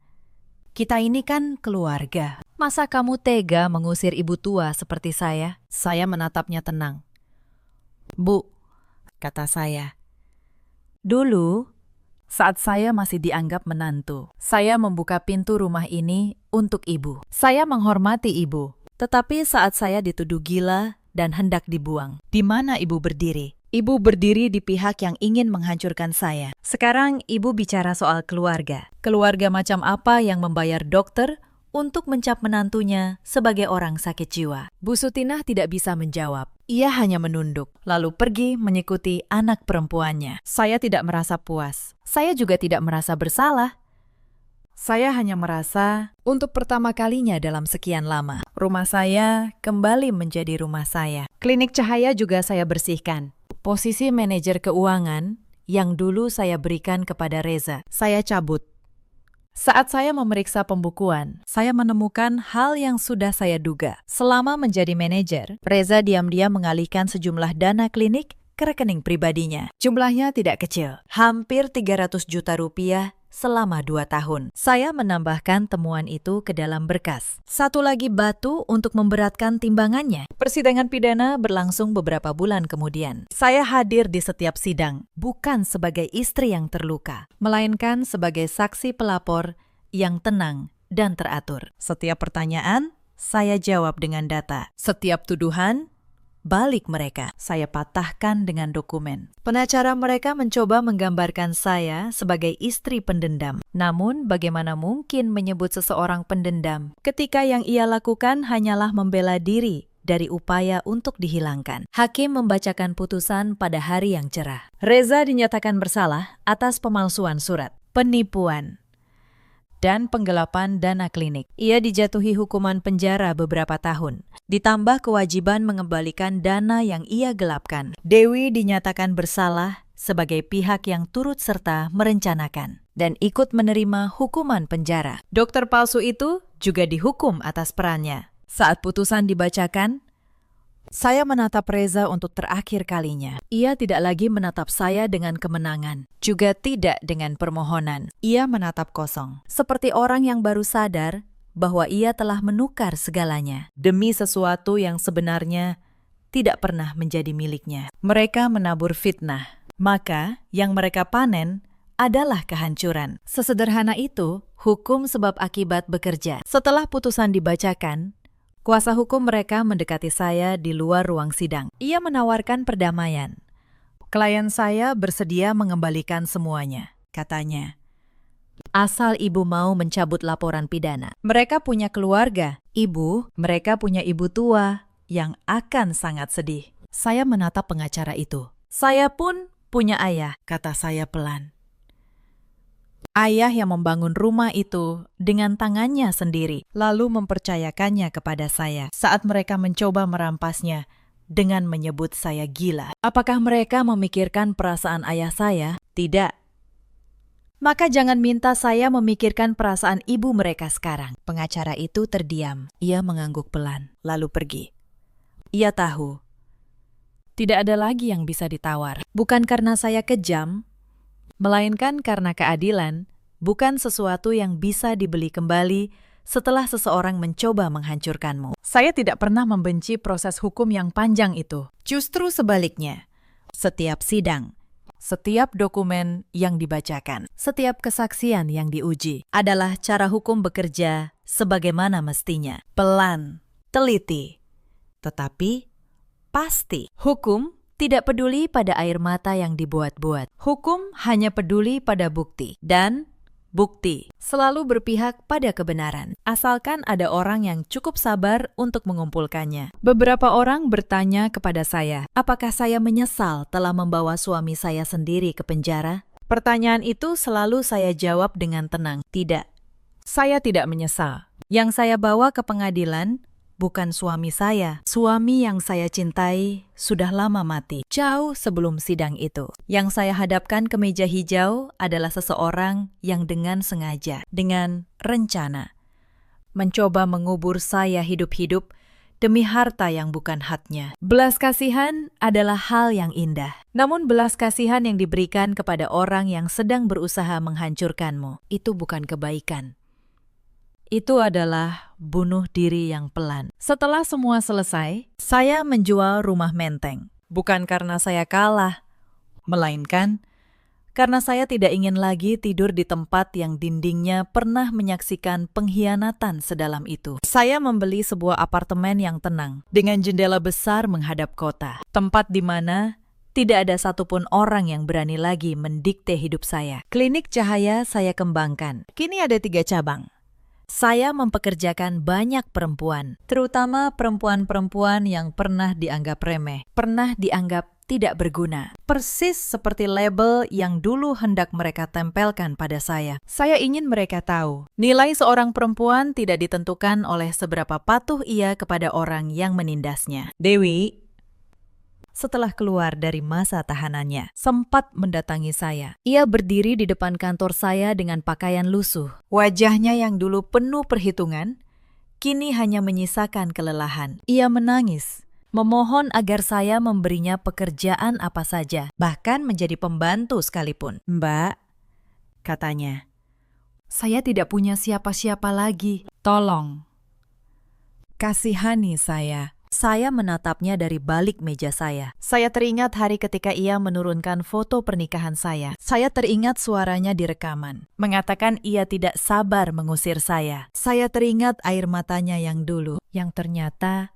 kita ini kan keluarga. Masa kamu tega mengusir ibu tua seperti saya? Saya menatapnya tenang. Bu, kata saya, dulu saat saya masih dianggap menantu, saya membuka pintu rumah ini untuk ibu. Saya menghormati ibu. Tetapi saat saya dituduh gila dan hendak dibuang, di mana ibu berdiri? Ibu berdiri di pihak yang ingin menghancurkan saya. Sekarang ibu bicara soal keluarga. Keluarga macam apa yang membayar dokter untuk mencap menantunya sebagai orang sakit jiwa? Bu Sutinah tidak bisa menjawab. Ia hanya menunduk, lalu pergi mengikuti anak perempuannya. Saya tidak merasa puas. Saya juga tidak merasa bersalah. Saya hanya merasa untuk pertama kalinya dalam sekian lama, rumah saya kembali menjadi rumah saya. Klinik cahaya juga saya bersihkan. Posisi manajer keuangan yang dulu saya berikan kepada Reza, saya cabut. Saat saya memeriksa pembukuan, saya menemukan hal yang sudah saya duga. Selama menjadi manajer, Reza diam-diam mengalihkan sejumlah dana klinik ke rekening pribadinya. Jumlahnya tidak kecil, hampir 300 juta rupiah selama 2 tahun. Saya menambahkan temuan itu ke dalam berkas. Satu lagi batu untuk memberatkan timbangannya. Persidangan pidana berlangsung beberapa bulan kemudian. Saya hadir di setiap sidang, bukan sebagai istri yang terluka, melainkan sebagai saksi pelapor yang tenang dan teratur. Setiap pertanyaan, saya jawab dengan data. Setiap tuduhan, balik mereka, saya patahkan dengan dokumen. Pengacara mereka mencoba menggambarkan saya sebagai istri pendendam. Namun, bagaimana mungkin menyebut seseorang pendendam ketika yang ia lakukan hanyalah membela diri dari upaya untuk dihilangkan? Hakim membacakan putusan pada hari yang cerah. Reza dinyatakan bersalah atas pemalsuan surat, penipuan, dan penggelapan dana klinik. Ia dijatuhi hukuman penjara beberapa tahun, ditambah kewajiban mengembalikan dana yang ia gelapkan. Dewi dinyatakan bersalah sebagai pihak yang turut serta merencanakan dan ikut menerima hukuman penjara. Dokter palsu itu juga dihukum atas perannya. Saat putusan dibacakan, saya menatap Reza untuk terakhir kalinya. Ia tidak lagi menatap saya dengan kemenangan, juga tidak dengan permohonan. Ia menatap kosong, seperti orang yang baru sadar bahwa ia telah menukar segalanya demi sesuatu yang sebenarnya tidak pernah menjadi miliknya. Mereka menabur fitnah, maka yang mereka panen adalah kehancuran. Sesederhana itu, hukum sebab akibat bekerja. Setelah putusan dibacakan, kuasa hukum mereka mendekati saya di luar ruang sidang. Ia menawarkan perdamaian. Klien saya bersedia mengembalikan semuanya, katanya. Asal ibu mau mencabut laporan pidana. Mereka punya keluarga. Ibu, mereka punya ibu tua yang akan sangat sedih. Saya menatap pengacara itu. Saya pun punya ayah, kata saya pelan. Ayah yang membangun rumah itu dengan tangannya sendiri, lalu mempercayakannya kepada saya saat mereka mencoba merampasnya dengan menyebut saya gila. Apakah mereka memikirkan perasaan ayah saya? Tidak. Maka jangan minta saya memikirkan perasaan ibu mereka sekarang. Pengacara itu terdiam. Ia mengangguk pelan, lalu pergi. Ia tahu, tidak ada lagi yang bisa ditawar. Bukan karena saya kejam, melainkan karena keadilan bukan sesuatu yang bisa dibeli kembali setelah seseorang mencoba menghancurkanmu. Saya tidak pernah membenci proses hukum yang panjang itu. Justru sebaliknya, setiap sidang, setiap dokumen yang dibacakan, setiap kesaksian yang diuji adalah cara hukum bekerja sebagaimana mestinya. Pelan, teliti, tetapi pasti. Hukum tidak peduli pada air mata yang dibuat-buat. Hukum hanya peduli pada bukti. Dan bukti selalu berpihak pada kebenaran, asalkan ada orang yang cukup sabar untuk mengumpulkannya. Beberapa orang bertanya kepada saya, apakah saya menyesal telah membawa suami saya sendiri ke penjara? Pertanyaan itu selalu saya jawab dengan tenang, tidak. Saya tidak menyesal. Yang saya bawa ke pengadilan bukan suami saya. Suami yang saya cintai sudah lama mati, jauh sebelum sidang itu. Yang saya hadapkan ke meja hijau adalah seseorang yang dengan sengaja, dengan rencana, mencoba mengubur saya hidup-hidup demi harta yang bukan haknya. Belas kasihan adalah hal yang indah. Namun belas kasihan yang diberikan kepada orang yang sedang berusaha menghancurkanmu, itu bukan kebaikan. Itu adalah bunuh diri yang pelan. Setelah semua selesai, saya menjual rumah menteng. Bukan karena saya kalah, melainkan karena saya tidak ingin lagi tidur di tempat yang dindingnya pernah menyaksikan pengkhianatan sedalam itu. Saya membeli sebuah apartemen yang tenang, dengan jendela besar menghadap kota. Tempat di mana tidak ada satupun orang yang berani lagi mendikte hidup saya. Klinik cahaya saya kembangkan. Kini ada 3 cabang. Saya mempekerjakan banyak perempuan, terutama perempuan-perempuan yang pernah dianggap remeh, pernah dianggap tidak berguna. Persis seperti label yang dulu hendak mereka tempelkan pada saya. Saya ingin mereka tahu, nilai seorang perempuan tidak ditentukan oleh seberapa patuh ia kepada orang yang menindasnya. Dewi, setelah keluar dari masa tahanannya, sempat mendatangi saya. Ia berdiri di depan kantor saya dengan pakaian lusuh. Wajahnya yang dulu penuh perhitungan, kini hanya menyisakan kelelahan. Ia menangis, memohon agar saya memberinya pekerjaan apa saja, bahkan menjadi pembantu sekalipun. Mbak, katanya, saya tidak punya siapa-siapa lagi. Tolong, kasihani saya. Saya menatapnya dari balik meja saya. Saya teringat hari ketika ia menurunkan foto pernikahan saya. Saya teringat suaranya di rekaman, mengatakan ia tidak sabar mengusir saya. Saya teringat air matanya yang dulu, yang ternyata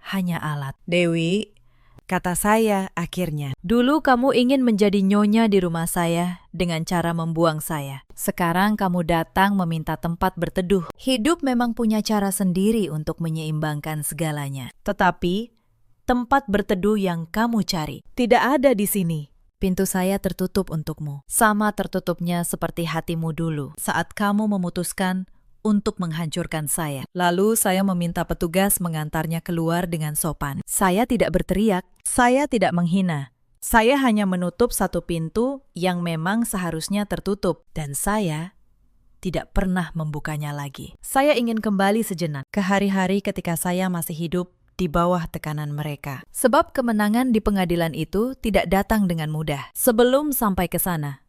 hanya alat. Dewi, kata saya akhirnya, dulu kamu ingin menjadi nyonya di rumah saya dengan cara membuang saya. Sekarang kamu datang meminta tempat berteduh. Hidup memang punya cara sendiri untuk menyeimbangkan segalanya. Tetapi, tempat berteduh yang kamu cari tidak ada di sini. Pintu saya tertutup untukmu. Sama tertutupnya seperti hatimu dulu saat kamu memutuskan untuk menghancurkan saya. Lalu saya meminta petugas mengantarnya keluar dengan sopan. Saya tidak berteriak, saya tidak menghina. Saya hanya menutup satu pintu yang memang seharusnya tertutup, dan saya tidak pernah membukanya lagi. Saya ingin kembali sejenak ke hari-hari ketika saya masih hidup di bawah tekanan mereka. Sebab kemenangan di pengadilan itu tidak datang dengan mudah. Sebelum sampai ke sana,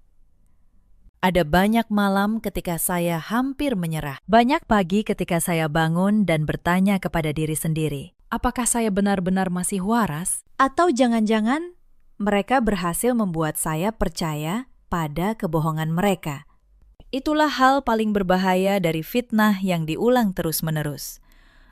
ada banyak malam ketika saya hampir menyerah. Banyak pagi ketika saya bangun dan bertanya kepada diri sendiri, apakah saya benar-benar masih waras? Atau jangan-jangan mereka berhasil membuat saya percaya pada kebohongan mereka? Itulah hal paling berbahaya dari fitnah yang diulang terus-menerus.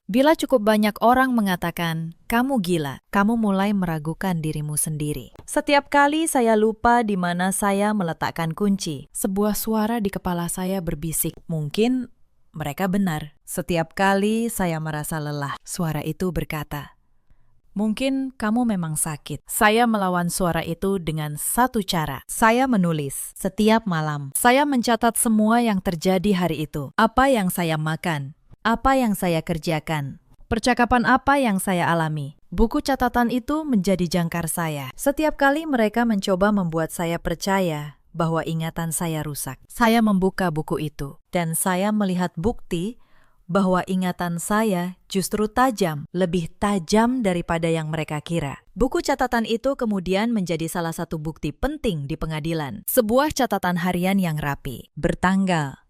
Bila cukup banyak orang mengatakan, kamu gila, kamu mulai meragukan dirimu sendiri. Setiap kali saya lupa di mana saya meletakkan kunci, sebuah suara di kepala saya berbisik, mungkin mereka benar. Setiap kali saya merasa lelah, suara itu berkata, "Mungkin kamu memang sakit." Saya melawan suara itu dengan satu cara. Saya menulis setiap malam. Saya mencatat semua yang terjadi hari itu. Apa yang saya makan, apa yang saya kerjakan, percakapan apa yang saya alami. Buku catatan itu menjadi jangkar saya. Setiap kali mereka mencoba membuat saya percaya bahwa ingatan saya rusak, saya membuka buku itu dan saya melihat bukti bahwa ingatan saya justru tajam, lebih tajam daripada yang mereka kira. Buku catatan itu kemudian menjadi salah satu bukti penting di pengadilan. Sebuah catatan harian yang rapi, bertanggal,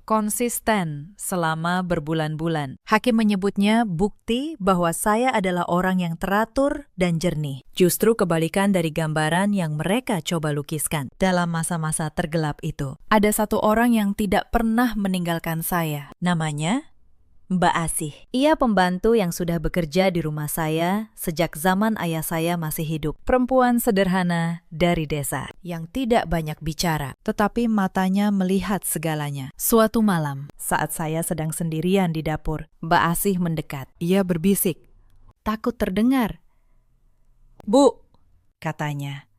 konsisten selama berbulan-bulan. Hakim menyebutnya bukti bahwa saya adalah orang yang teratur dan jernih. Justru kebalikan dari gambaran yang mereka coba lukiskan. Dalam masa-masa tergelap itu, ada satu orang yang tidak pernah meninggalkan saya. Namanya Mbak Asih. Ia pembantu yang sudah bekerja di rumah saya sejak zaman ayah saya masih hidup. Perempuan sederhana dari desa yang tidak banyak bicara, tetapi matanya melihat segalanya. Suatu malam, saat saya sedang sendirian di dapur, Mbak Asih mendekat. Ia berbisik, takut terdengar. "Bu," katanya.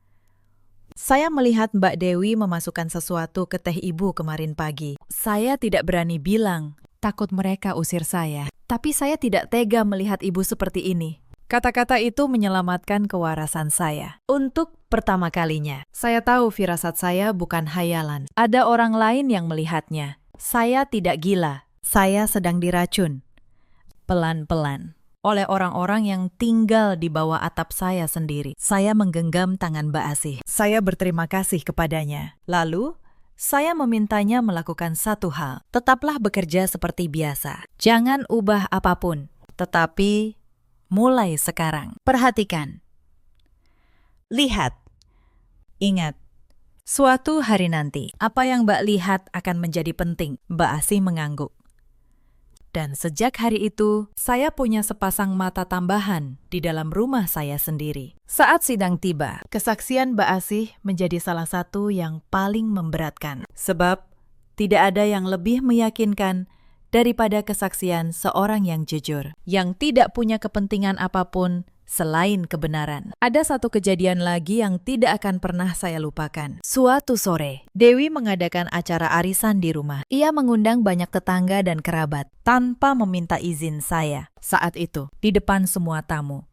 Saya melihat Mbak Dewi memasukkan sesuatu ke teh ibu kemarin pagi. Saya tidak berani bilang, takut mereka usir saya. Tapi saya tidak tega melihat ibu seperti ini. Kata-kata itu menyelamatkan kewarasan saya. Untuk pertama kalinya, saya tahu firasat saya bukan hayalan. Ada orang lain yang melihatnya. Saya tidak gila. Saya sedang diracun. Pelan-pelan. Oleh orang-orang yang tinggal di bawah atap saya sendiri. Saya menggenggam tangan Mbak Asih. Saya berterima kasih kepadanya. Lalu, saya memintanya melakukan satu hal. Tetaplah bekerja seperti biasa. Jangan ubah apapun. Tetapi mulai sekarang, perhatikan. Lihat. Ingat. Suatu hari nanti, apa yang Mbak lihat akan menjadi penting. Mbak Asih mengangguk. Dan sejak hari itu, saya punya sepasang mata tambahan di dalam rumah saya sendiri. Saat sidang tiba, kesaksian Mbak Asih menjadi salah satu yang paling memberatkan. Sebab, tidak ada yang lebih meyakinkan daripada kesaksian seorang yang jujur, yang tidak punya kepentingan apapun selain kebenaran. Ada satu kejadian lagi yang tidak akan pernah saya lupakan. Suatu sore, Dewi mengadakan acara arisan di rumah. Ia mengundang banyak tetangga dan kerabat tanpa meminta izin saya. Saat itu, di depan semua tamu,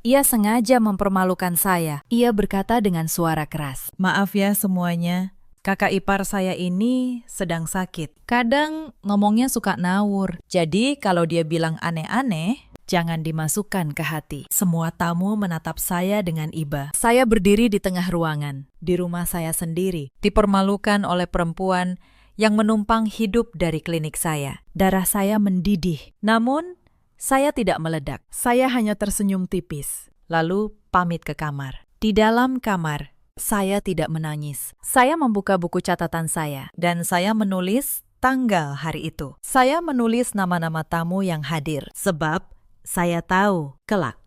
ia sengaja mempermalukan saya. Ia berkata dengan suara keras, "Maaf ya semuanya, kakak ipar saya ini sedang sakit. Kadang ngomongnya suka ngawur. Jadi kalau dia bilang aneh-aneh, jangan dimasukkan ke hati." Semua tamu menatap saya dengan iba. Saya berdiri di tengah ruangan, di rumah saya sendiri, dipermalukan oleh perempuan yang menumpang hidup dari klinik saya. Darah saya mendidih. Namun, saya tidak meledak. Saya hanya tersenyum tipis, lalu pamit ke kamar. Di dalam kamar, saya tidak menangis. Saya membuka buku catatan saya, dan saya menulis tanggal hari itu. Saya menulis nama-nama tamu yang hadir, sebab saya tahu kelak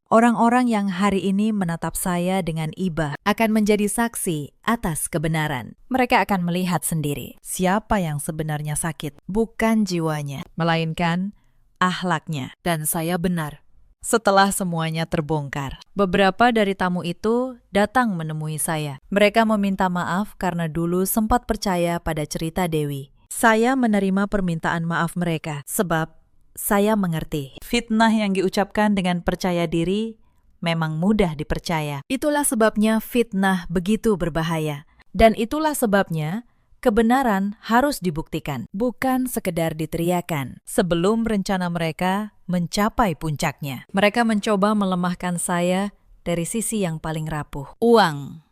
orang-orang yang hari ini menatap saya dengan iba akan menjadi saksi atas kebenaran. Mereka akan melihat sendiri siapa yang sebenarnya sakit, bukan jiwanya, melainkan akhlaknya. Dan saya benar. Setelah semuanya terbongkar, beberapa dari tamu itu datang menemui saya. Mereka meminta maaf karena dulu sempat percaya pada cerita Dewi. Saya menerima permintaan maaf mereka, sebab saya mengerti. Fitnah yang diucapkan dengan percaya diri memang mudah dipercaya. Itulah sebabnya fitnah begitu berbahaya. Dan itulah sebabnya kebenaran harus dibuktikan, bukan sekedar diteriakan. Sebelum rencana mereka mencapai puncaknya, mereka mencoba melemahkan saya dari sisi yang paling rapuh, uang.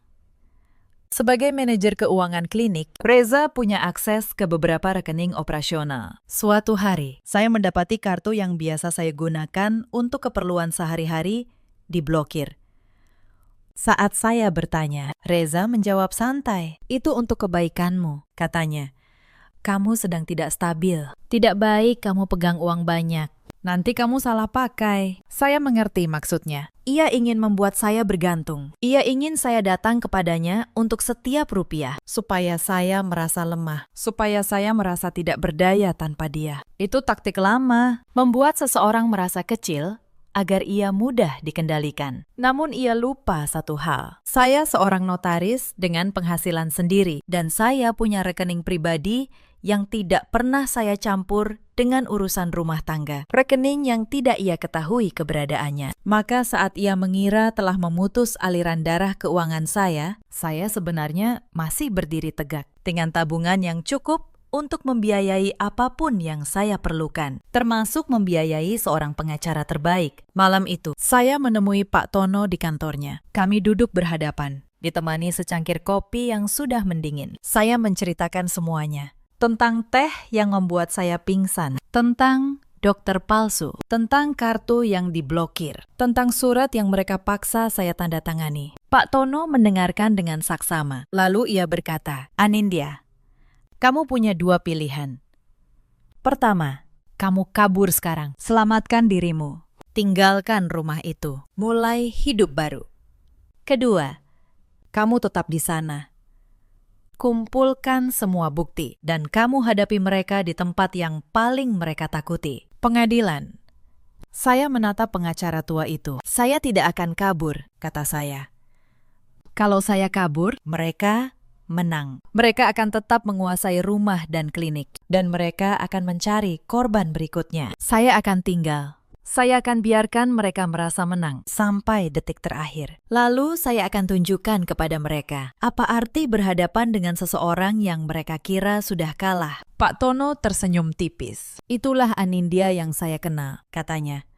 Sebagai manajer keuangan klinik, Reza punya akses ke beberapa rekening operasional. Suatu hari, saya mendapati kartu yang biasa saya gunakan untuk keperluan sehari-hari diblokir. Saat saya bertanya, Reza menjawab santai, "Itu untuk kebaikanmu," katanya. "Kamu sedang tidak stabil. Tidak baik kamu pegang uang banyak. Nanti kamu salah pakai. Saya mengerti maksudnya. Ia ingin membuat saya bergantung. Ia ingin saya datang kepadanya untuk setiap rupiah, supaya saya merasa lemah, supaya saya merasa tidak berdaya tanpa dia. Itu taktik lama, membuat seseorang merasa kecil agar ia mudah dikendalikan. Namun ia lupa satu hal. Saya seorang notaris dengan penghasilan sendiri, dan saya punya rekening pribadi yang tidak pernah saya campur dengan urusan rumah tangga. Rekening yang tidak ia ketahui keberadaannya. Maka saat ia mengira telah memutus aliran darah keuangan saya sebenarnya masih berdiri tegak dengan tabungan yang cukup untuk membiayai apapun yang saya perlukan, termasuk membiayai seorang pengacara terbaik. Malam itu, saya menemui Pak Tono di kantornya. Kami duduk berhadapan, ditemani secangkir kopi yang sudah mendingin. Saya menceritakan semuanya. Tentang teh yang membuat saya pingsan, tentang dokter palsu, tentang kartu yang diblokir, tentang surat yang mereka paksa saya tanda tangani. Pak Tono mendengarkan dengan saksama. Lalu ia berkata, "Anindya, kamu punya dua pilihan. Pertama, kamu kabur sekarang, selamatkan dirimu, tinggalkan rumah itu, mulai hidup baru. Kedua, kamu tetap di sana. Kumpulkan semua bukti, dan kamu hadapi mereka di tempat yang paling mereka takuti, pengadilan." Saya menatap pengacara tua itu. "Saya tidak akan kabur," kata saya. "Kalau saya kabur, mereka menang. Mereka akan tetap menguasai rumah dan klinik, dan mereka akan mencari korban berikutnya. Saya akan tinggal. Saya akan biarkan mereka merasa menang sampai detik terakhir. Lalu saya akan tunjukkan kepada mereka apa arti berhadapan dengan seseorang yang mereka kira sudah kalah." Pak Tono tersenyum tipis. "Itulah Anindya yang saya kenal," katanya.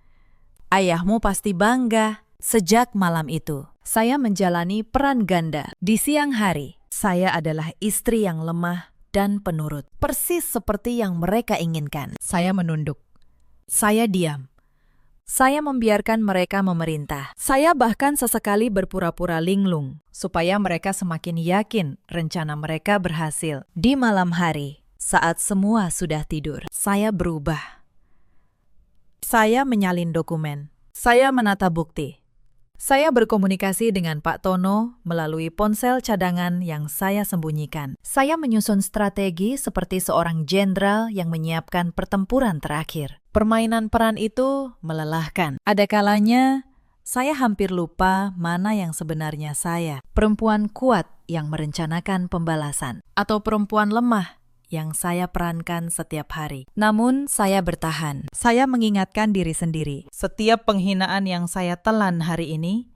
"Ayahmu pasti bangga." Sejak malam itu, saya menjalani peran ganda. Di siang hari, saya adalah istri yang lemah dan penurut, persis seperti yang mereka inginkan. Saya menunduk. Saya diam. Saya membiarkan mereka memerintah. Saya bahkan sesekali berpura-pura linglung, supaya mereka semakin yakin rencana mereka berhasil. Di malam hari, saat semua sudah tidur, saya berubah. Saya menyalin dokumen. Saya menata bukti. Saya berkomunikasi dengan Pak Tono melalui ponsel cadangan yang saya sembunyikan. Saya menyusun strategi seperti seorang jenderal yang menyiapkan pertempuran terakhir. Permainan peran itu melelahkan. Ada kalanya saya hampir lupa mana yang sebenarnya saya. Perempuan kuat yang merencanakan pembalasan, atau perempuan lemah yang saya perankan setiap hari. Namun saya bertahan. Saya mengingatkan diri sendiri, setiap penghinaan yang saya telan hari ini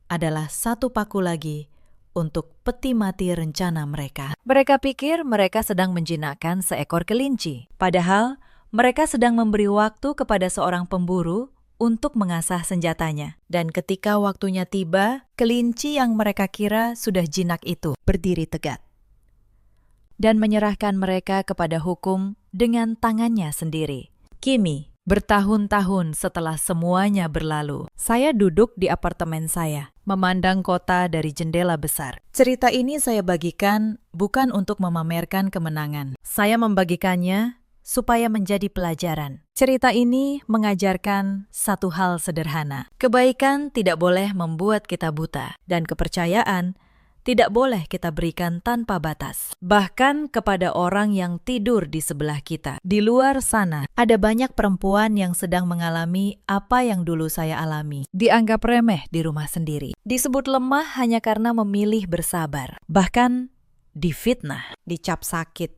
adalah satu paku lagi untuk peti mati rencana mereka. Mereka pikir mereka sedang menjinakkan seekor kelinci, padahal mereka sedang memberi waktu kepada seorang pemburu untuk mengasah senjatanya. Dan ketika waktunya tiba, kelinci yang mereka kira sudah jinak itu berdiri tegak dan menyerahkan mereka kepada hukum dengan tangannya sendiri. Kini, bertahun-tahun setelah semuanya berlalu, saya duduk di apartemen saya, memandang kota dari jendela besar. Cerita ini saya bagikan bukan untuk memamerkan kemenangan. Saya membagikannya supaya menjadi pelajaran. Cerita ini mengajarkan satu hal sederhana. Kebaikan tidak boleh membuat kita buta, dan kepercayaan tidak boleh kita berikan tanpa batas. Bahkan kepada orang yang tidur di sebelah kita. Di luar sana, ada banyak perempuan yang sedang mengalami apa yang dulu saya alami. Dianggap remeh di rumah sendiri. Disebut lemah hanya karena memilih bersabar. Bahkan difitnah, dicap sakit,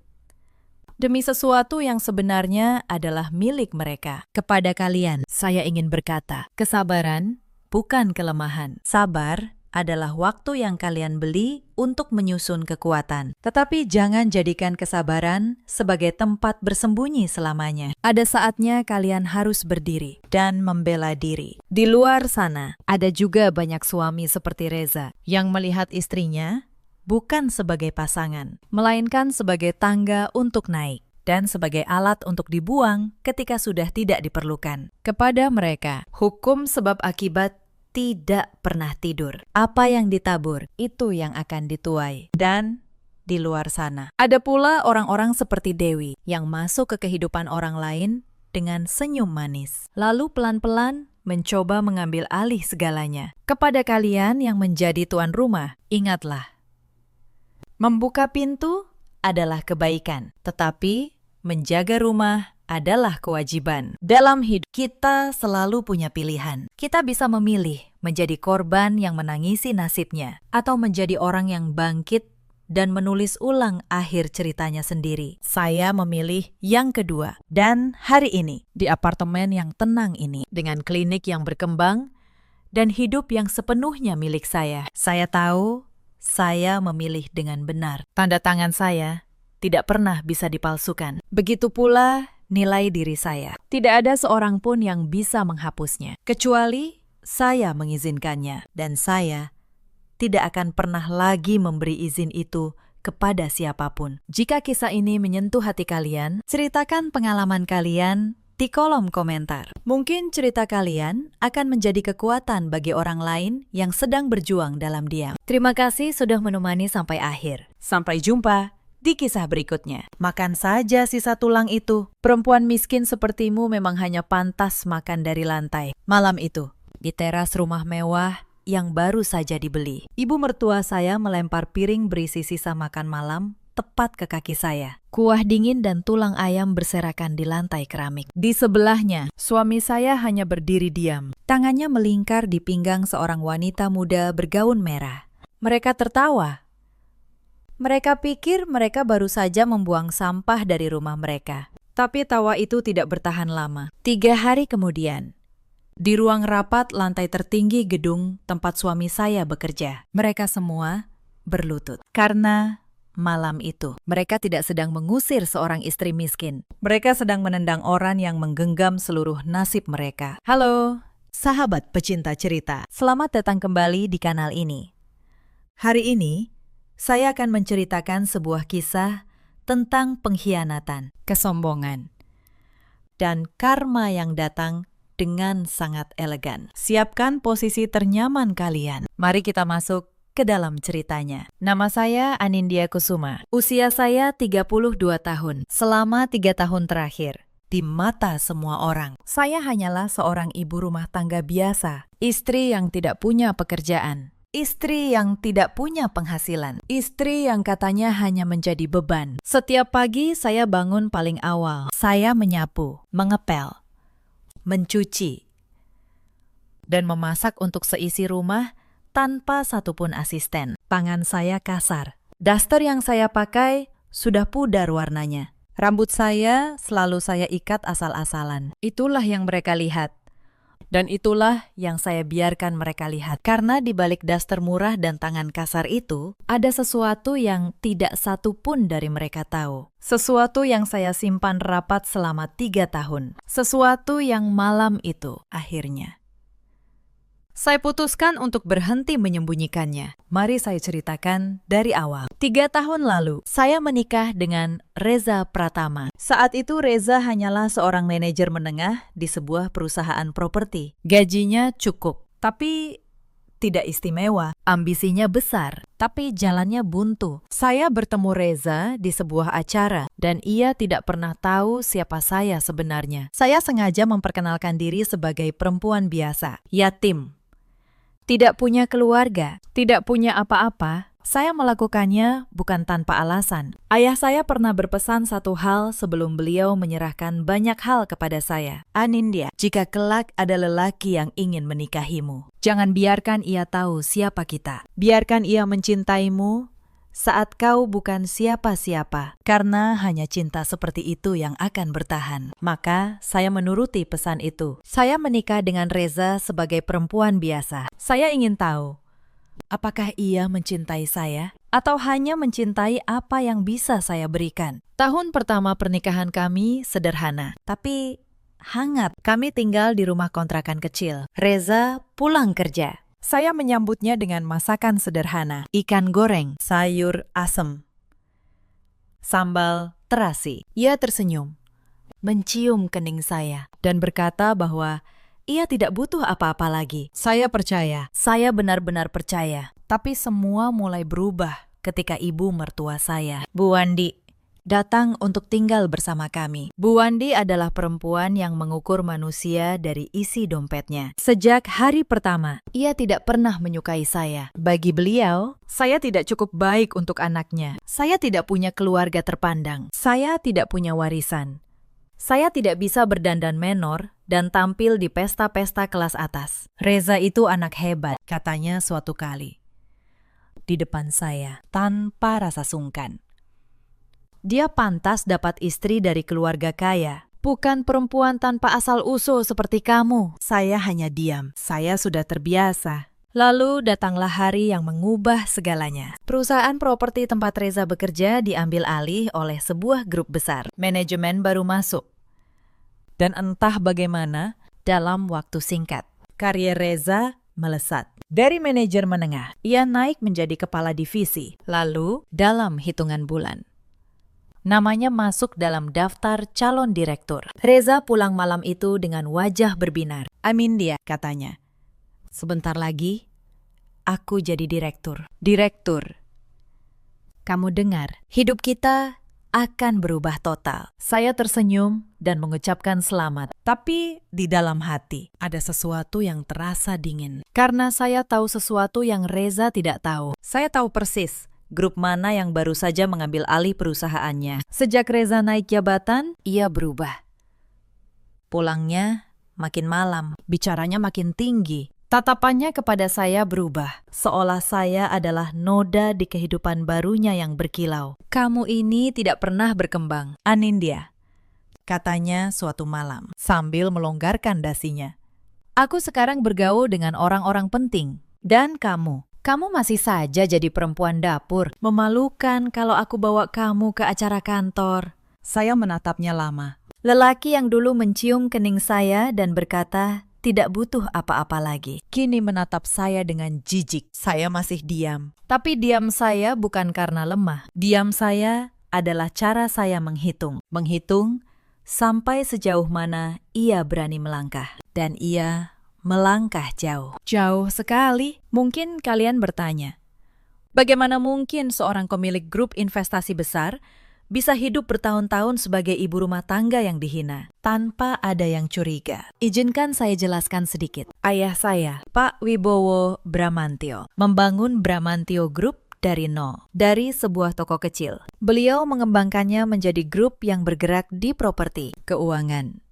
demi sesuatu yang sebenarnya adalah milik mereka. Kepada kalian, saya ingin berkata, kesabaran bukan kelemahan. Sabar adalah waktu yang kalian beli untuk menyusun kekuatan. Tetapi jangan jadikan kesabaran sebagai tempat bersembunyi selamanya. Ada saatnya kalian harus berdiri dan membela diri. Di luar sana, ada juga banyak suami seperti Reza yang melihat istrinya bukan sebagai pasangan, melainkan sebagai tangga untuk naik dan sebagai alat untuk dibuang ketika sudah tidak diperlukan. Kepada mereka, hukum sebab akibat tidak pernah tidur. Apa yang ditabur, itu yang akan dituai. Dan di luar sana, ada pula orang-orang seperti Dewi yang masuk ke kehidupan orang lain dengan senyum manis. Lalu pelan-pelan mencoba mengambil alih segalanya. Kepada kalian yang menjadi tuan rumah, ingatlah, membuka pintu adalah kebaikan, tetapi menjaga rumah adalah kewajiban. Dalam hidup kita selalu punya pilihan. Kita bisa memilih menjadi korban yang menangisi nasibnya, atau menjadi orang yang bangkit dan menulis ulang akhir ceritanya sendiri. Saya memilih yang kedua. Dan hari ini, di apartemen yang tenang ini, dengan klinik yang berkembang, dan hidup yang sepenuhnya milik saya tahu saya memilih dengan benar. Tanda tangan saya tidak pernah bisa dipalsukan. Begitu pula nilai diri saya. Tidak ada seorang pun yang bisa menghapusnya, kecuali saya mengizinkannya. Dan saya tidak akan pernah lagi memberi izin itu kepada siapapun. Jika kisah ini menyentuh hati kalian, ceritakan pengalaman kalian di kolom komentar. Mungkin cerita kalian akan menjadi kekuatan bagi orang lain yang sedang berjuang dalam diam. Terima kasih sudah menemani sampai akhir. Sampai jumpa di kisah berikutnya. Makan saja sisa tulang itu. Perempuan miskin sepertimu memang hanya pantas makan dari lantai. Malam itu, di teras rumah mewah yang baru saja dibeli, ibu mertua saya melempar piring berisi sisa makan malam tepat ke kaki saya. Kuah dingin dan tulang ayam berserakan di lantai keramik. Di sebelahnya, suami saya hanya berdiri diam. Tangannya melingkar di pinggang seorang wanita muda bergaun merah. Mereka tertawa. Mereka pikir mereka baru saja membuang sampah dari rumah mereka. Tapi tawa itu tidak bertahan lama. 3 hari kemudian, di ruang rapat lantai tertinggi gedung tempat suami saya bekerja, mereka semua berlutut. Karena malam itu, mereka tidak sedang mengusir seorang istri miskin. Mereka sedang menendang orang yang menggenggam seluruh nasib mereka. Halo, sahabat pecinta cerita. Selamat datang kembali di kanal ini. Hari ini, saya akan menceritakan sebuah kisah tentang pengkhianatan, kesombongan, dan karma yang datang dengan sangat elegan. Siapkan posisi ternyaman kalian. Mari kita masuk ke dalam ceritanya. Nama saya Anindya Kusuma. Usia saya 32 tahun. Selama 3 tahun terakhir, di mata semua orang, saya hanyalah seorang ibu rumah tangga biasa. Istri yang tidak punya pekerjaan. Istri yang tidak punya penghasilan. Istri yang katanya hanya menjadi beban. Setiap pagi saya bangun paling awal. Saya menyapu, mengepel, mencuci, dan memasak untuk seisi rumah tanpa satupun asisten. Tangan saya kasar. Daster yang saya pakai sudah pudar warnanya. Rambut saya selalu saya ikat asal-asalan. Itulah yang mereka lihat. Dan itulah yang saya biarkan mereka lihat. Karena di balik daster murah dan tangan kasar itu, ada sesuatu yang tidak satu pun dari mereka tahu. Sesuatu yang saya simpan rapat selama 3 tahun. Sesuatu yang malam itu, akhirnya, saya putuskan untuk berhenti menyembunyikannya. Mari saya ceritakan dari awal. 3 tahun lalu, saya menikah dengan Reza Pratama. Saat itu Reza hanyalah seorang manajer menengah di sebuah perusahaan properti. Gajinya cukup, tapi tidak istimewa. Ambisinya besar, tapi jalannya buntu. Saya bertemu Reza di sebuah acara, dan ia tidak pernah tahu siapa saya sebenarnya. Saya sengaja memperkenalkan diri sebagai perempuan biasa, yatim, tidak punya keluarga, tidak punya apa-apa. Saya melakukannya bukan tanpa alasan. Ayah saya pernah berpesan satu hal sebelum beliau menyerahkan banyak hal kepada saya. Anindya, jika kelak ada lelaki yang ingin menikahimu, jangan biarkan ia tahu siapa kita. Biarkan ia mencintaimu saat kau bukan siapa-siapa, karena hanya cinta seperti itu yang akan bertahan. Maka saya menuruti pesan itu. Saya menikah dengan Reza sebagai perempuan biasa. Saya ingin tahu, apakah ia mencintai saya atau hanya mencintai apa yang bisa saya berikan. Tahun pertama pernikahan kami sederhana, tapi hangat. Kami tinggal di rumah kontrakan kecil. Reza pulang kerja. Saya menyambutnya dengan masakan sederhana, ikan goreng, sayur asem, sambal terasi. Ia tersenyum, mencium kening saya, dan berkata bahwa ia tidak butuh apa-apa lagi. Saya percaya, saya benar-benar percaya. Tapi semua mulai berubah ketika ibu mertua saya, Bu Wandi, datang untuk tinggal bersama kami. Bu Wandi adalah perempuan yang mengukur manusia dari isi dompetnya. Sejak hari pertama, ia tidak pernah menyukai saya. Bagi beliau, saya tidak cukup baik untuk anaknya. Saya tidak punya keluarga terpandang. Saya tidak punya warisan. Saya tidak bisa berdandan menor dan tampil di pesta-pesta kelas atas. Reza itu anak hebat, katanya suatu kali. Di depan saya, tanpa rasa sungkan. Dia pantas dapat istri dari keluarga kaya, bukan perempuan tanpa asal-usul seperti kamu. Saya hanya diam. Saya sudah terbiasa. Lalu datanglah hari yang mengubah segalanya. Perusahaan properti tempat Reza bekerja diambil alih oleh sebuah grup besar. Manajemen baru masuk. Dan entah bagaimana, dalam waktu singkat, karier Reza melesat. Dari manajer menengah, ia naik menjadi kepala divisi. Lalu, dalam hitungan bulan, namanya masuk dalam daftar calon direktur. Reza pulang malam itu dengan wajah berbinar. Amin dia, katanya. Sebentar lagi, aku jadi direktur. Direktur. Kamu dengar, hidup kita akan berubah total. Saya tersenyum dan mengucapkan selamat. Tapi di dalam hati, ada sesuatu yang terasa dingin. Karena saya tahu sesuatu yang Reza tidak tahu. Saya tahu persis grup mana yang baru saja mengambil alih perusahaannya. Sejak Reza naik jabatan, ia berubah. Pulangnya makin malam, bicaranya makin tinggi. Tatapannya kepada saya berubah, seolah saya adalah noda di kehidupan barunya yang berkilau. Kamu ini tidak pernah berkembang, Anindya, katanya suatu malam, sambil melonggarkan dasinya. Aku sekarang bergaul dengan orang-orang penting, dan kamu masih saja jadi perempuan dapur. Memalukan kalau aku bawa kamu ke acara kantor. Saya menatapnya lama. Lelaki yang dulu mencium kening saya dan berkata tidak butuh apa-apa lagi, kini menatap saya dengan jijik. Saya masih diam. Tapi diam saya bukan karena lemah. Diam saya adalah cara saya menghitung. Menghitung sampai sejauh mana ia berani melangkah. Dan ia melangkah jauh. Jauh sekali. Mungkin kalian bertanya, bagaimana mungkin seorang pemilik grup investasi besar bisa hidup bertahun-tahun sebagai ibu rumah tangga yang dihina, tanpa ada yang curiga? Izinkan saya jelaskan sedikit. Ayah saya, Pak Wibowo Bramantio, membangun Bramantio Group dari nol, dari sebuah toko kecil. Beliau mengembangkannya menjadi grup yang bergerak di properti, keuangan,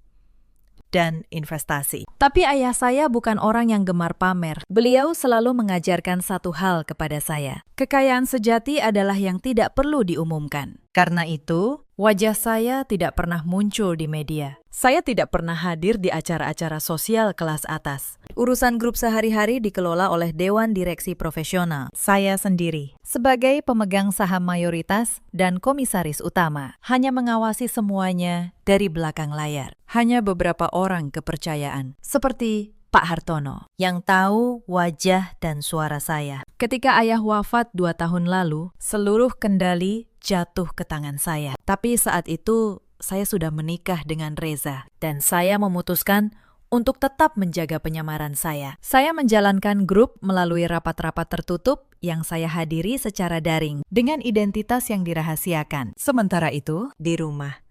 dan investasi. Tapi ayah saya bukan orang yang gemar pamer. Beliau selalu mengajarkan satu hal kepada saya. Kekayaan sejati adalah yang tidak perlu diumumkan. Karena itu, wajah saya tidak pernah muncul di media. Saya tidak pernah hadir di acara-acara sosial kelas atas. Urusan grup sehari-hari dikelola oleh Dewan Direksi Profesional. Saya sendiri, sebagai pemegang saham mayoritas dan komisaris utama, hanya mengawasi semuanya dari belakang layar. Hanya beberapa orang kepercayaan, seperti Pak Hartono, yang tahu wajah dan suara saya. Ketika ayah wafat 2 tahun lalu, seluruh kendali jatuh ke tangan saya. Tapi saat itu, saya sudah menikah dengan Reza, dan saya memutuskan untuk tetap menjaga penyamaran saya. Saya menjalankan grup melalui rapat-rapat tertutup yang saya hadiri secara daring, dengan identitas yang dirahasiakan. Sementara itu, di rumah,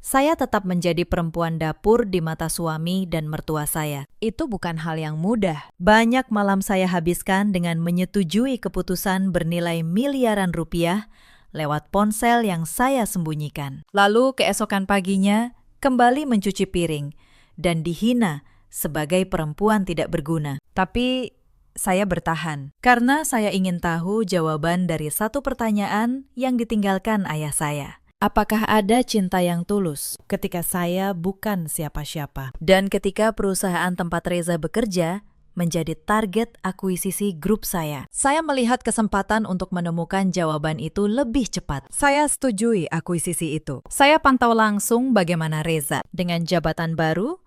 saya tetap menjadi perempuan dapur di mata suami dan mertua saya. Itu bukan hal yang mudah. Banyak malam saya habiskan dengan menyetujui keputusan bernilai miliaran rupiah lewat ponsel yang saya sembunyikan. Lalu keesokan paginya kembali mencuci piring dan dihina sebagai perempuan tidak berguna. Tapi saya bertahan karena saya ingin tahu jawaban dari satu pertanyaan yang ditinggalkan ayah saya. Apakah ada cinta yang tulus ketika saya bukan siapa-siapa? Dan ketika perusahaan tempat Reza bekerja menjadi target akuisisi grup saya melihat kesempatan untuk menemukan jawaban itu lebih cepat. Saya setujui akuisisi itu. Saya pantau langsung bagaimana Reza dengan jabatan baru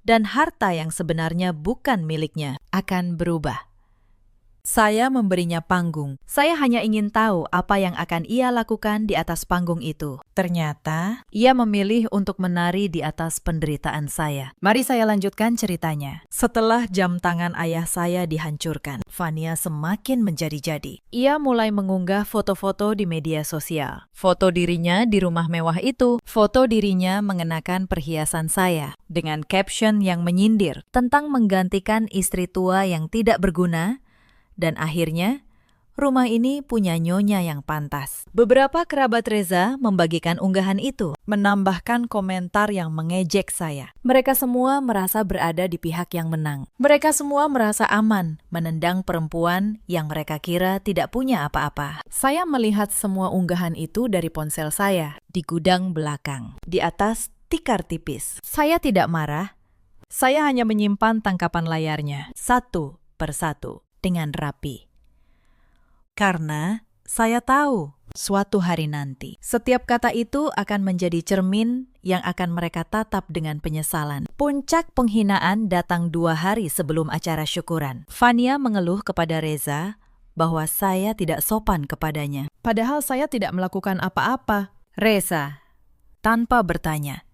dan harta yang sebenarnya bukan miliknya akan berubah. Saya memberinya panggung. Saya hanya ingin tahu apa yang akan ia lakukan di atas panggung itu. Ternyata, ia memilih untuk menari di atas penderitaan saya. Mari saya lanjutkan ceritanya. Setelah jam tangan ayah saya dihancurkan, Fania semakin menjadi-jadi. Ia mulai mengunggah foto-foto di media sosial. Foto dirinya di rumah mewah itu. Foto dirinya mengenakan perhiasan saya. Dengan caption yang menyindir tentang menggantikan istri tua yang tidak berguna. Dan akhirnya, rumah ini punya nyonya yang pantas. Beberapa kerabat Reza membagikan unggahan itu, menambahkan komentar yang mengejek saya. Mereka semua merasa berada di pihak yang menang. Mereka semua merasa aman menendang perempuan yang mereka kira tidak punya apa-apa. Saya melihat semua unggahan itu dari ponsel saya, di gudang belakang, di atas tikar tipis. Saya tidak marah, saya hanya menyimpan tangkapan layarnya, satu persatu. Dengan rapi. Karena saya tahu suatu hari nanti, setiap kata itu akan menjadi cermin yang akan mereka tatap dengan penyesalan. Puncak penghinaan datang 2 hari sebelum acara syukuran. Fania mengeluh kepada Reza bahwa saya tidak sopan kepadanya. Padahal saya tidak melakukan apa-apa. Reza, tanpa bertanya,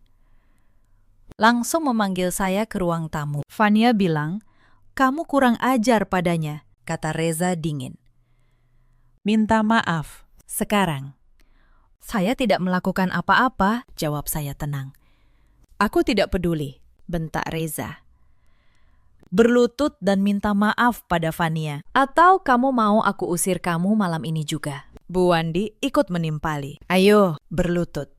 langsung memanggil saya ke ruang tamu. Fania bilang, "Kamu kurang ajar padanya," kata Reza dingin. "Minta maaf, sekarang." "Saya tidak melakukan apa-apa," jawab saya tenang. "Aku tidak peduli," bentak Reza. "Berlutut dan minta maaf pada Fania. Atau kamu mau aku usir kamu malam ini juga?" Bu Wandi ikut menimpali. "Ayo, berlutut.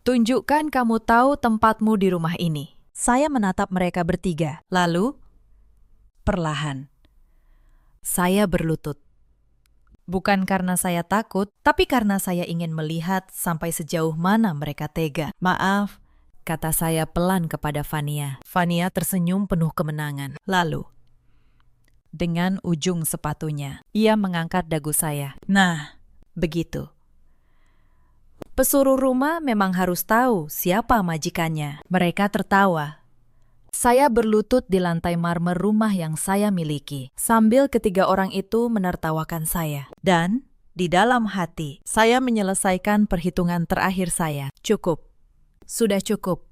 Tunjukkan kamu tahu tempatmu di rumah ini." Saya menatap mereka bertiga. Lalu, perlahan, saya berlutut. Bukan karena saya takut, tapi karena saya ingin melihat sampai sejauh mana mereka tega. "Maaf," kata saya pelan kepada Fania. Fania tersenyum penuh kemenangan. Lalu, dengan ujung sepatunya, ia mengangkat dagu saya. "Nah, begitu. Pesuruh rumah memang harus tahu siapa majikannya." Mereka tertawa. Saya berlutut di lantai marmer rumah yang saya miliki, sambil ketiga orang itu menertawakan saya. Dan di dalam hati, saya menyelesaikan perhitungan terakhir saya. Cukup. Sudah cukup.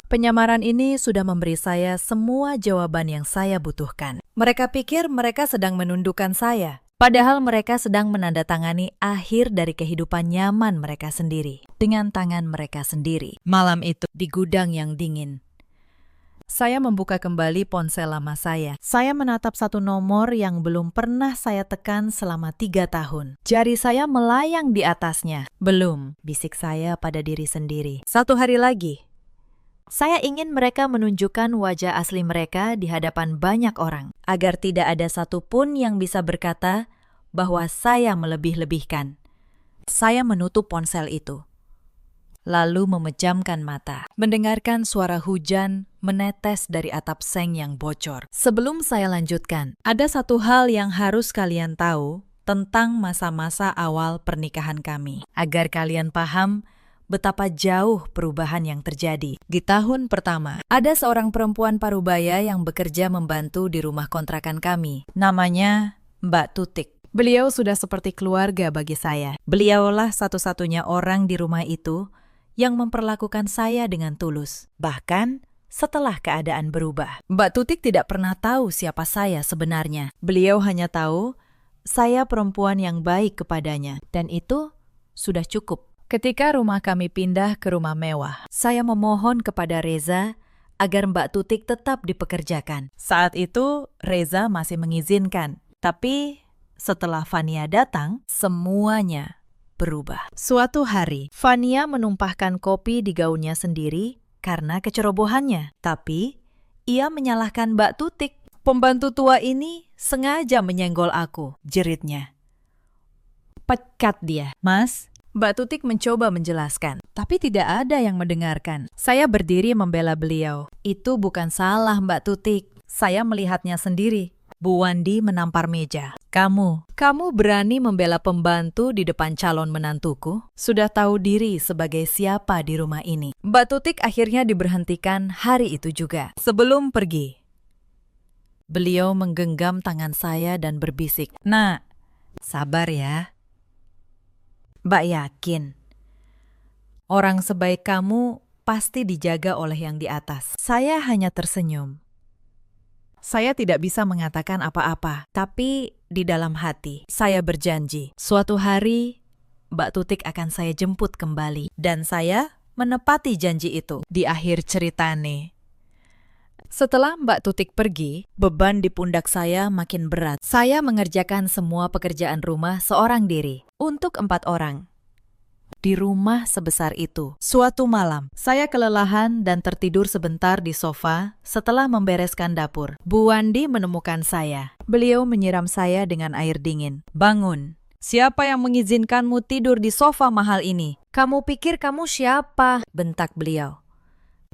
Penyamaran ini sudah memberi saya semua jawaban yang saya butuhkan. Mereka pikir mereka sedang menundukkan saya, padahal mereka sedang menandatangani akhir dari kehidupan nyaman mereka sendiri, dengan tangan mereka sendiri. Malam itu, di gudang yang dingin, saya membuka kembali ponsel lama saya. Saya menatap satu nomor yang belum pernah saya tekan selama 3 tahun. Jari saya melayang di atasnya. "Belum," bisik saya pada diri sendiri. 1 hari lagi. Saya ingin mereka menunjukkan wajah asli mereka di hadapan banyak orang, agar tidak ada satupun yang bisa berkata bahwa saya melebih-lebihkan. Saya menutup ponsel itu, lalu memejamkan mata, mendengarkan suara hujan menetes dari atap seng yang bocor. Sebelum saya lanjutkan, ada satu hal yang harus kalian tahu tentang masa-masa awal pernikahan kami, agar kalian paham betapa jauh perubahan yang terjadi. Di tahun pertama, ada seorang perempuan parubaya yang bekerja membantu di rumah kontrakan kami. Namanya Mbak Tutik. Beliau sudah seperti keluarga bagi saya. Beliaulah satu-satunya orang di rumah itu yang memperlakukan saya dengan tulus, bahkan setelah keadaan berubah. Mbak Tutik tidak pernah tahu siapa saya sebenarnya. Beliau hanya tahu saya perempuan yang baik kepadanya, dan itu sudah cukup. Ketika rumah kami pindah ke rumah mewah, saya memohon kepada Reza agar Mbak Tutik tetap dipekerjakan. Saat itu, Reza masih mengizinkan, tapi setelah Fania datang, semuanya berubah. Suatu hari, Fania menumpahkan kopi di gaunnya sendiri karena kecerobohannya. Tapi, ia menyalahkan Mbak Tutik. "Pembantu tua ini sengaja menyenggol aku," jeritnya. "Pecat dia." "Mas," Mbak Tutik mencoba menjelaskan, tapi tidak ada yang mendengarkan. Saya berdiri membela beliau. "Itu bukan salah Mbak Tutik. Saya melihatnya sendiri." Bu Wandi menampar meja. Kamu berani membela pembantu di depan calon menantuku? Sudah tahu diri sebagai siapa di rumah ini." Mbak Tutik akhirnya diberhentikan hari itu juga. Sebelum pergi, Beliau menggenggam tangan saya dan berbisik, "Nak, sabar ya. Mbak yakin, orang sebaik kamu pasti dijaga oleh yang di atas." Saya hanya tersenyum. Saya tidak bisa mengatakan apa-apa, tapi di dalam hati, saya berjanji, suatu hari Mbak Tutik akan saya jemput kembali. Dan saya menepati janji itu. Di akhir cerita nih. Setelah Mbak Tutik pergi, beban di pundak saya makin berat. Saya mengerjakan semua pekerjaan rumah seorang diri, untuk 4 orang. Di rumah sebesar itu. Suatu malam, saya kelelahan dan tertidur sebentar di sofa setelah membereskan dapur. Bu Wandi menemukan saya. Beliau menyiram saya dengan air dingin. "Bangun. Siapa yang mengizinkanmu tidur di sofa mahal ini? Kamu pikir kamu siapa?" bentak beliau.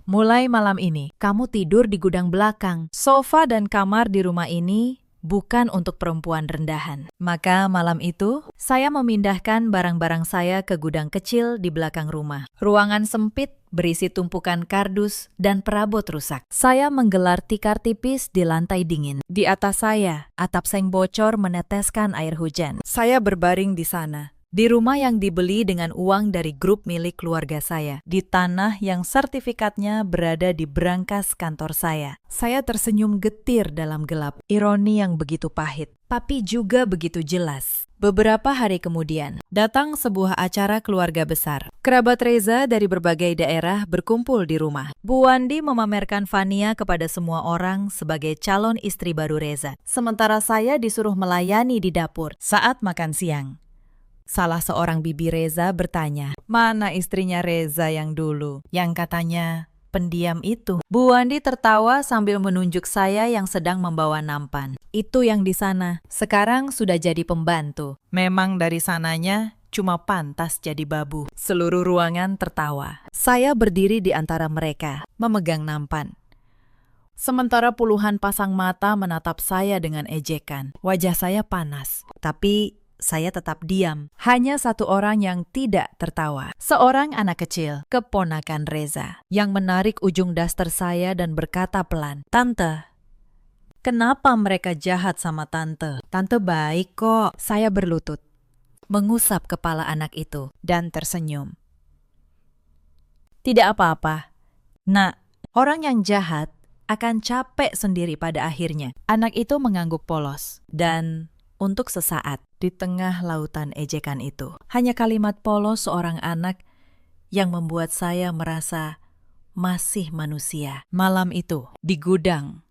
"Mulai malam ini, kamu tidur di gudang belakang. Sofa dan kamar di rumah ini bukan untuk perempuan rendahan." Maka malam itu, saya memindahkan barang-barang saya ke gudang kecil di belakang rumah. Ruangan sempit berisi tumpukan kardus dan perabot rusak. Saya menggelar tikar tipis di lantai dingin. Di atas saya, atap seng bocor meneteskan air hujan. Saya berbaring di sana. Di rumah yang dibeli dengan uang dari grup milik keluarga saya. Di tanah yang sertifikatnya berada di brankas kantor saya. Saya tersenyum getir dalam gelap. Ironi yang begitu pahit, tapi juga begitu jelas. Beberapa hari kemudian, datang sebuah acara keluarga besar. Kerabat Reza dari berbagai daerah berkumpul di rumah. Bu Wandi memamerkan Fania kepada semua orang sebagai calon istri baru Reza. Sementara saya disuruh melayani di dapur saat makan siang. Salah seorang bibi Reza bertanya, "Mana istrinya Reza yang dulu? Yang katanya pendiam itu?" Bu Wandi tertawa sambil menunjuk saya yang sedang membawa nampan. "Itu yang di sana. Sekarang sudah jadi pembantu. Memang dari sananya cuma pantas jadi babu." Seluruh ruangan tertawa. Saya berdiri di antara mereka, memegang nampan. Sementara puluhan pasang mata menatap saya dengan ejekan. Wajah saya panas, tapi saya tetap diam. Hanya satu orang yang tidak tertawa. Seorang anak kecil, keponakan Reza, yang menarik ujung daster saya dan berkata pelan, "Tante, kenapa mereka jahat sama Tante? Tante baik kok." Saya berlutut, mengusap kepala anak itu, dan tersenyum. "Tidak apa-apa. Nak, orang yang jahat akan capek sendiri pada akhirnya." Anak itu mengangguk polos, dan untuk sesaat, di tengah lautan ejekan itu, hanya kalimat polos seorang anak yang membuat saya merasa masih manusia. Malam itu, di gudang,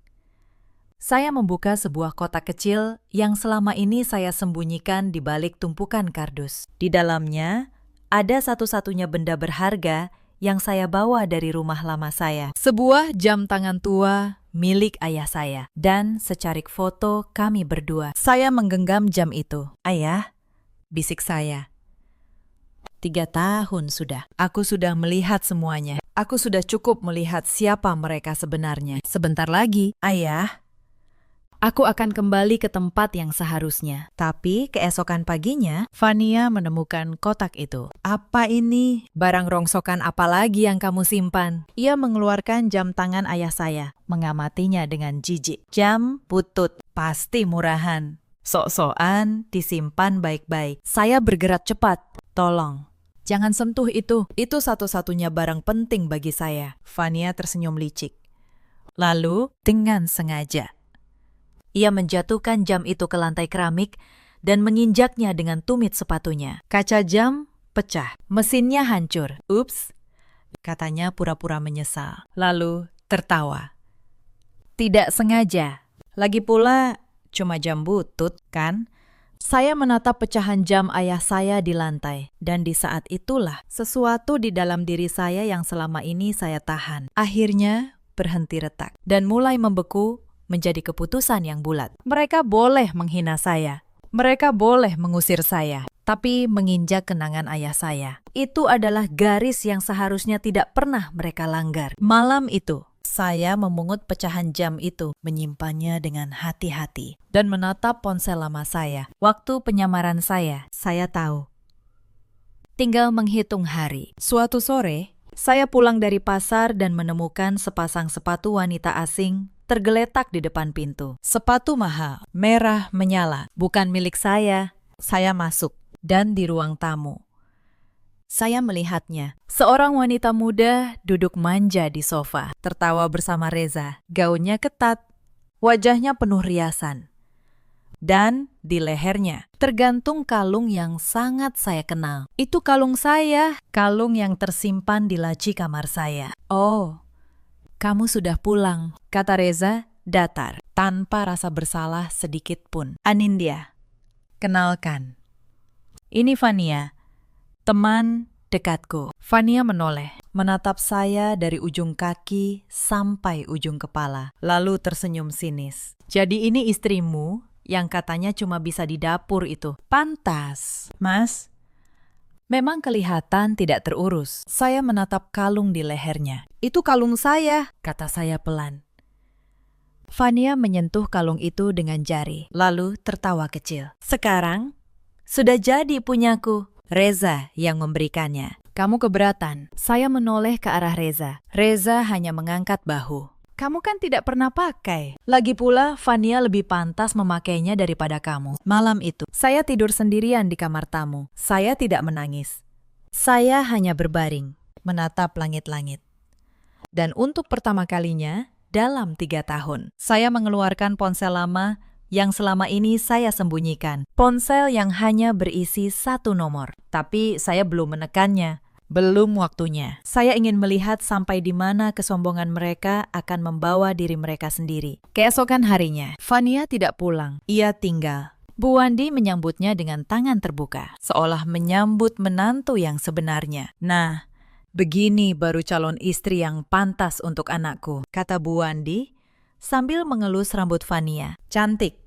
saya membuka sebuah kotak kecil yang selama ini saya sembunyikan di balik tumpukan kardus. Di dalamnya, ada satu-satunya benda berharga yang saya bawa dari rumah lama saya. Sebuah jam tangan tua milik ayah saya, dan secarik foto kami berdua. Saya menggenggam jam itu. "Ayah," bisik saya. 3 tahun sudah. Aku sudah melihat semuanya. Aku sudah cukup melihat siapa mereka sebenarnya. Sebentar lagi, Ayah, aku akan kembali ke tempat yang seharusnya." Tapi keesokan paginya, Fania menemukan kotak itu. "Apa ini? Barang rongsokan apa lagi yang kamu simpan?" Ia mengeluarkan jam tangan ayah saya, mengamatinya dengan jijik. "Jam butut, pasti murahan. Sok-sokan disimpan baik-baik." Saya bergerak cepat. "Tolong, jangan sentuh itu. Itu satu-satunya barang penting bagi saya." Fania tersenyum licik. Lalu, dengan sengaja, ia menjatuhkan jam itu ke lantai keramik dan menginjaknya dengan tumit sepatunya. Kaca jam pecah, mesinnya hancur. "Ups," katanya pura-pura menyesal. Lalu tertawa. "Tidak sengaja. Lagi pula cuma jam butut, kan?" Saya menatap pecahan jam ayah saya di lantai, dan di saat itulah sesuatu di dalam diri saya yang selama ini saya tahan akhirnya berhenti retak dan mulai membeku menjadi keputusan yang bulat. Mereka boleh menghina saya. Mereka boleh mengusir saya. Tapi menginjak kenangan ayah saya, itu adalah garis yang seharusnya tidak pernah mereka langgar. Malam itu, saya memungut pecahan jam itu, menyimpannya dengan hati-hati, dan menatap ponsel lama saya. Waktu penyamaran saya tahu. Tinggal menghitung hari. Suatu sore, saya pulang dari pasar dan menemukan sepasang sepatu wanita asing tergeletak di depan pintu. Sepatu mahal, merah menyala, bukan milik saya. Saya masuk, dan di ruang tamu. Saya melihatnya. Seorang wanita muda duduk manja di sofa, tertawa bersama Reza. Gaunnya ketat, wajahnya penuh riasan. Dan di lehernya tergantung kalung yang sangat saya kenal. Itu kalung saya, kalung yang tersimpan di laci kamar saya. Oh, kamu sudah pulang, kata Reza datar, tanpa rasa bersalah sedikit pun. Anindya, kenalkan. Ini Fania, teman dekatku. Fania menoleh, menatap saya dari ujung kaki sampai ujung kepala, lalu tersenyum sinis. Jadi ini istrimu yang katanya cuma bisa di dapur itu. Pantas, Mas. Memang kelihatan tidak terurus. Saya menatap kalung di lehernya. Itu kalung saya, kata saya pelan. Fania menyentuh kalung itu dengan jari, lalu tertawa kecil. Sekarang, sudah jadi punyaku. Reza yang memberikannya. Kamu keberatan. Saya menoleh ke arah Reza. Reza hanya mengangkat bahu. Kamu kan tidak pernah pakai. Lagi pula, Fania lebih pantas memakainya daripada kamu. Malam itu, saya tidur sendirian di kamar tamu. Saya tidak menangis. Saya hanya berbaring, menatap langit-langit. Dan untuk pertama kalinya, dalam 3 tahun, saya mengeluarkan ponsel lama yang selama ini saya sembunyikan. Ponsel yang hanya berisi 1 nomor. Tapi saya belum menekannya. Belum waktunya. Saya ingin melihat sampai di mana kesombongan mereka akan membawa diri mereka sendiri. Keesokan harinya, Fania tidak pulang. Ia tinggal. Bu Wandi menyambutnya dengan tangan terbuka, seolah menyambut menantu yang sebenarnya. Nah, begini baru calon istri yang pantas untuk anakku, kata Bu Wandi sambil mengelus rambut Fania. Cantik.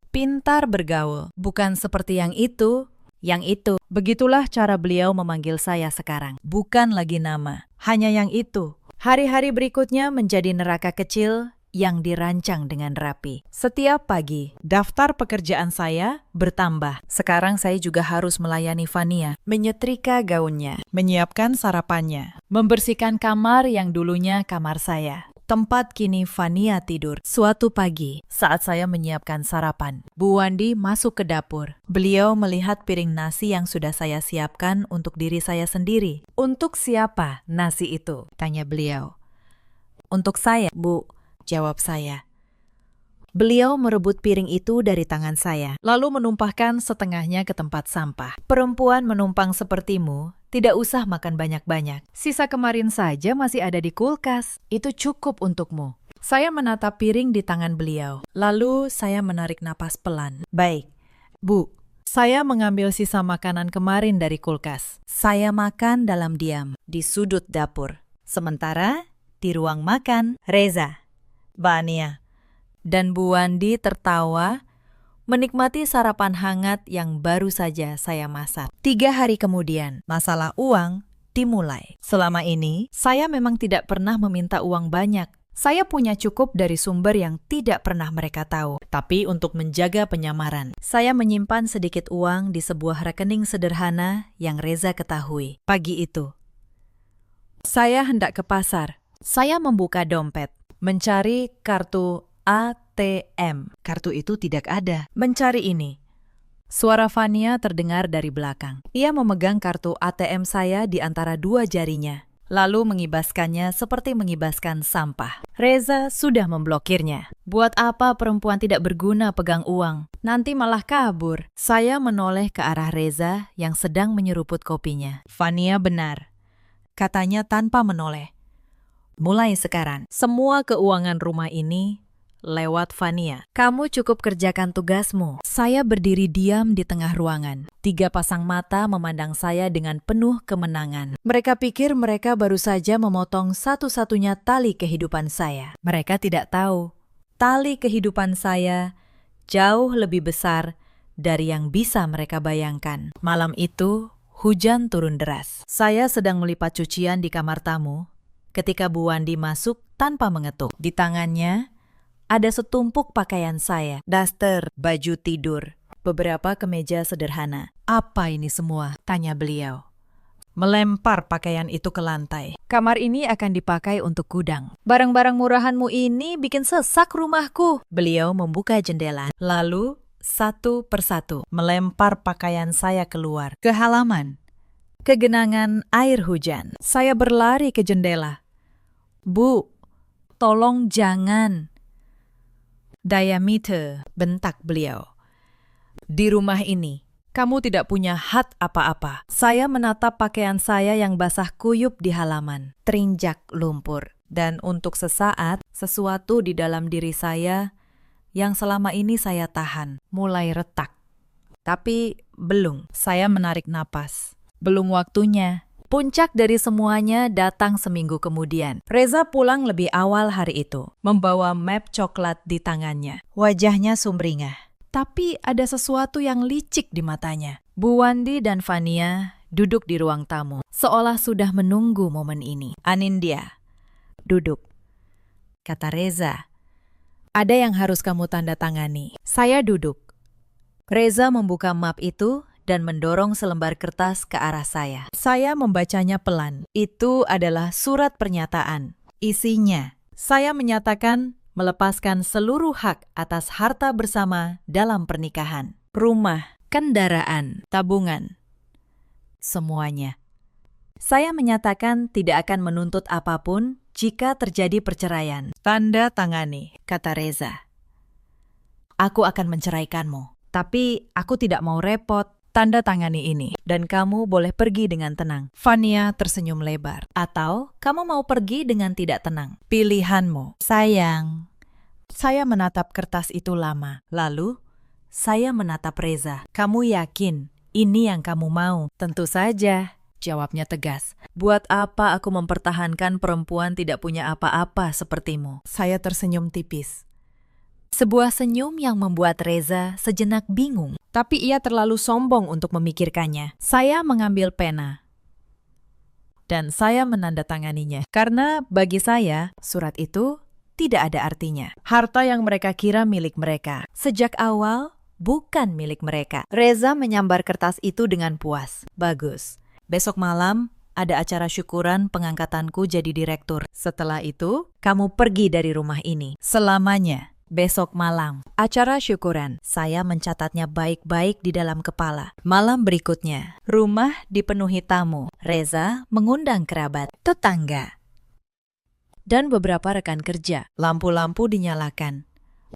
Pintar bergaul. Bukan seperti yang itu. Yang itu, begitulah cara beliau memanggil saya sekarang. Bukan lagi nama, hanya yang itu. Hari-hari berikutnya menjadi neraka kecil yang dirancang dengan rapi. Setiap pagi, daftar pekerjaan saya bertambah. Sekarang saya juga harus melayani Fania, menyetrika gaunnya, menyiapkan sarapannya, membersihkan kamar yang dulunya kamar saya. Tempat kini Fania tidur. Suatu pagi, saat saya menyiapkan sarapan, Bu Wandi masuk ke dapur. Beliau melihat piring nasi yang sudah saya siapkan untuk diri saya sendiri. Untuk siapa nasi itu? Tanya beliau. Untuk saya, Bu, jawab saya. Beliau merebut piring itu dari tangan saya, lalu menumpahkan setengahnya ke tempat sampah. Perempuan menumpang sepertimu tidak usah makan banyak-banyak. Sisa kemarin saja masih ada di kulkas. Itu cukup untukmu. Saya menatap piring di tangan beliau. Lalu saya menarik napas pelan. Baik, Bu. Saya mengambil sisa makanan kemarin dari kulkas. Saya makan dalam diam di sudut dapur. Sementara di ruang makan, Reza, Bania, dan Bu Wandi tertawa menikmati sarapan hangat yang baru saja saya masak. 3 hari kemudian, masalah uang dimulai. Selama ini, saya memang tidak pernah meminta uang banyak. Saya punya cukup dari sumber yang tidak pernah mereka tahu. Tapi untuk menjaga penyamaran, saya menyimpan sedikit uang di sebuah rekening sederhana yang Reza ketahui. Pagi itu, saya hendak ke pasar. Saya membuka dompet, mencari kartu ATM. Kartu itu tidak ada. Mencari ini. Suara Fania terdengar dari belakang. Ia memegang kartu ATM saya di antara 2 jarinya, lalu mengibaskannya seperti mengibaskan sampah. Reza sudah memblokirnya. Buat apa perempuan tidak berguna pegang uang? Nanti malah kabur. Saya menoleh ke arah Reza yang sedang menyeruput kopinya. Fania benar, katanya tanpa menoleh. Mulai sekarang, semua keuangan rumah ini lewat Fania. Kamu cukup kerjakan tugasmu. Saya berdiri diam di tengah ruangan. 3 pasang mata memandang saya dengan penuh kemenangan. Mereka pikir mereka baru saja memotong satu-satunya tali kehidupan saya. Mereka tidak tahu, tali kehidupan saya jauh lebih besar dari yang bisa mereka bayangkan. Malam itu, hujan turun deras. Saya sedang melipat cucian di kamar tamu ketika Bu Wandi masuk tanpa mengetuk. Di tangannya ada setumpuk pakaian saya, daster, baju tidur, beberapa kemeja sederhana. Apa ini semua? Tanya beliau. melempar pakaian itu ke lantai. Kamar ini akan dipakai untuk gudang. Barang-barang murahanmu ini bikin sesak rumahku. Beliau membuka jendela, lalu satu persatu melempar pakaian saya keluar ke halaman. Kegenangan air hujan. Saya berlari ke jendela. Bu, tolong jangan. Diameter, bentak beliau. Di rumah ini, kamu tidak punya hak apa-apa. Saya menatap pakaian saya yang basah kuyup di halaman, terinjak lumpur. Dan untuk sesaat, sesuatu di dalam diri saya yang selama ini saya tahan, mulai retak. Tapi belum, saya menarik napas. Belum waktunya. Puncak dari semuanya datang seminggu kemudian. Reza pulang lebih awal hari itu, membawa map coklat di tangannya. Wajahnya sumringah. Tapi ada sesuatu yang licik di matanya. Bu Wandi dan Fania duduk di ruang tamu, seolah sudah menunggu momen ini. Anindya, duduk. Kata Reza, ada yang harus kamu tanda tangani. Saya duduk. Reza membuka map itu dan mendorong selembar kertas ke arah saya. Saya membacanya pelan. Itu adalah surat pernyataan. Isinya, saya menyatakan melepaskan seluruh hak atas harta bersama dalam pernikahan. Rumah, kendaraan, tabungan. Semuanya. Saya menyatakan tidak akan menuntut apapun jika terjadi perceraian. Tanda tangani, kata Reza. Aku akan menceraikanmu, tapi aku tidak mau repot. Tanda tangani ini, dan kamu boleh pergi dengan tenang. Fania tersenyum lebar. Atau kamu mau pergi dengan tidak tenang. Pilihanmu. Sayang. Saya menatap kertas itu lama. Lalu, saya menatap Reza. Kamu yakin ini yang kamu mau? Tentu saja, jawabnya tegas. Buat apa aku mempertahankan perempuan tidak punya apa-apa sepertimu? Saya tersenyum tipis. Sebuah senyum yang membuat Reza sejenak bingung, tapi ia terlalu sombong untuk memikirkannya. Saya mengambil pena, dan saya menandatanganinya. Karena bagi saya, surat itu tidak ada artinya. Harta yang mereka kira milik mereka, sejak awal bukan milik mereka. Reza menyambar kertas itu dengan puas. Bagus. Besok malam ada acara syukuran pengangkatanku jadi direktur. Setelah itu, kamu pergi dari rumah ini. Selamanya. Besok malam, acara syukuran. Saya mencatatnya baik-baik di dalam kepala. Malam berikutnya, rumah dipenuhi tamu. Reza mengundang kerabat, tetangga, dan beberapa rekan kerja. Lampu-lampu dinyalakan.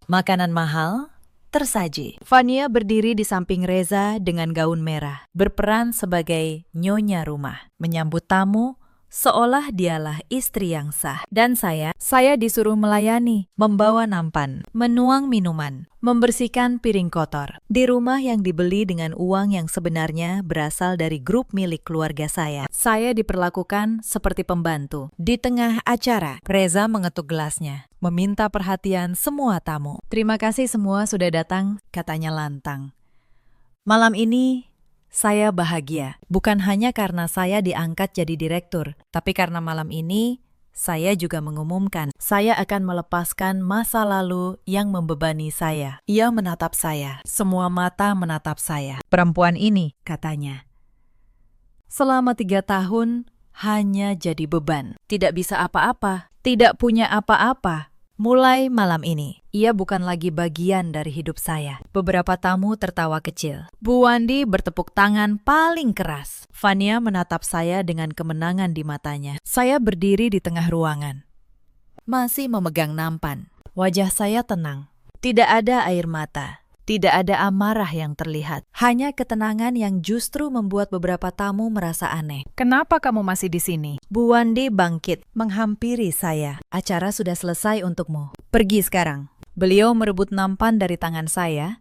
Makanan mahal tersaji. Fania berdiri di samping Reza dengan gaun merah, berperan sebagai nyonya rumah, menyambut tamu seolah dialah istri yang sah. Dan saya disuruh melayani, membawa nampan, menuang minuman, membersihkan piring kotor. Di rumah yang dibeli dengan uang yang sebenarnya berasal dari grup milik keluarga saya diperlakukan seperti pembantu. Di tengah acara, Reza mengetuk gelasnya, meminta perhatian semua tamu. Terima kasih semua sudah datang, katanya lantang. Malam ini, saya bahagia, bukan hanya karena saya diangkat jadi direktur, tapi karena malam ini saya juga mengumumkan saya akan melepaskan masa lalu yang membebani saya. Ia menatap saya, semua mata menatap saya. Perempuan ini, katanya, selama 3 tahun hanya jadi beban, tidak bisa apa-apa, tidak punya apa-apa. Mulai malam ini, ia bukan lagi bagian dari hidup saya. Beberapa tamu tertawa kecil. Bu Wandi bertepuk tangan paling keras. Fania menatap saya dengan kemenangan di matanya. Saya berdiri di tengah ruangan, masih memegang nampan. Wajah saya tenang. Tidak ada air mata. Tidak ada amarah yang terlihat. Hanya ketenangan yang justru membuat beberapa tamu merasa aneh. Kenapa kamu masih di sini? Bu Wandi bangkit, menghampiri saya. Acara sudah selesai untukmu. Pergi sekarang. Beliau merebut nampan dari tangan saya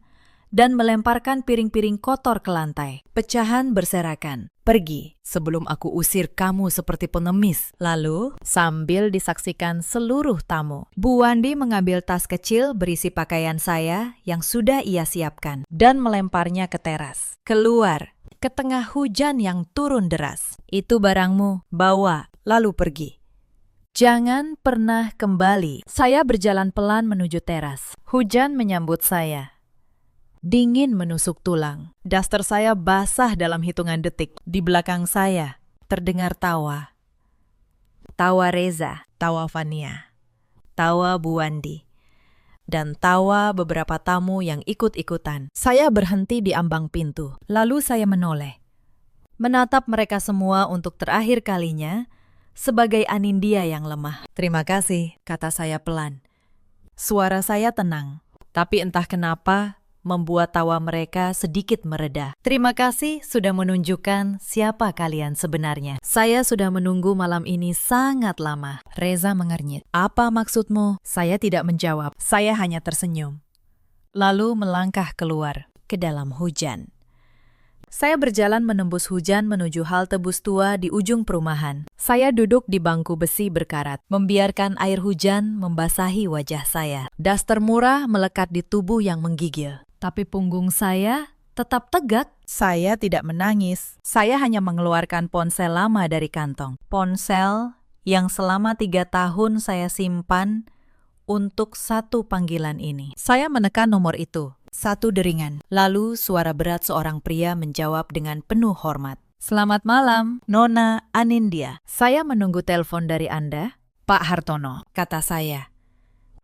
dan melemparkan piring-piring kotor ke lantai. Pecahan berserakan. Pergi sebelum aku usir kamu seperti pengemis. Lalu, sambil disaksikan seluruh tamu, Bu Wandi mengambil tas kecil berisi pakaian saya yang sudah ia siapkan dan melemparnya ke teras. Keluar, ke tengah hujan yang turun deras. Itu barangmu, bawa, lalu pergi. Jangan pernah kembali. Saya berjalan pelan menuju teras. Hujan menyambut saya. Dingin menusuk tulang. Daster saya basah dalam hitungan detik. Di belakang saya, Terdengar tawa. Tawa Reza, tawa Fania, tawa Bu Wandi, dan tawa beberapa tamu yang ikut-ikutan. Saya berhenti di ambang pintu, lalu saya menoleh. Menatap mereka semua untuk terakhir kalinya sebagai Anindya yang lemah. Terima kasih, kata saya pelan. Suara saya tenang, tapi entah kenapa membuat tawa mereka sedikit mereda. Terima kasih sudah menunjukkan siapa kalian sebenarnya. Saya sudah menunggu malam ini sangat lama. Reza mengernyit. Apa maksudmu? Saya tidak menjawab. Saya hanya tersenyum. Lalu melangkah keluar ke dalam hujan. Saya berjalan menembus hujan menuju halte bus tua di ujung perumahan. Saya duduk di bangku besi berkarat, membiarkan air hujan membasahi wajah saya. Daster murah melekat di tubuh yang menggigil. Tapi punggung saya tetap tegak. Saya tidak menangis. Saya hanya mengeluarkan ponsel lama dari kantong. Ponsel yang selama 3 tahun saya simpan untuk satu panggilan ini. Saya menekan nomor itu. 1 deringan. Lalu suara berat seorang pria menjawab dengan penuh hormat. Selamat malam, Nona Anindya. Saya menunggu telepon dari Anda, Pak Hartono, kata saya.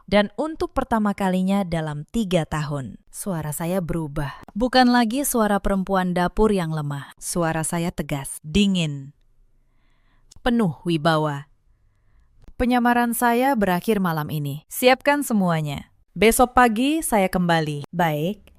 Dan untuk pertama kalinya dalam 3 tahun, suara saya berubah. Bukan lagi suara perempuan dapur yang lemah. Suara saya tegas, dingin, penuh wibawa. Penyamaran saya berakhir malam ini. Siapkan semuanya. Besok pagi saya kembali. Baik,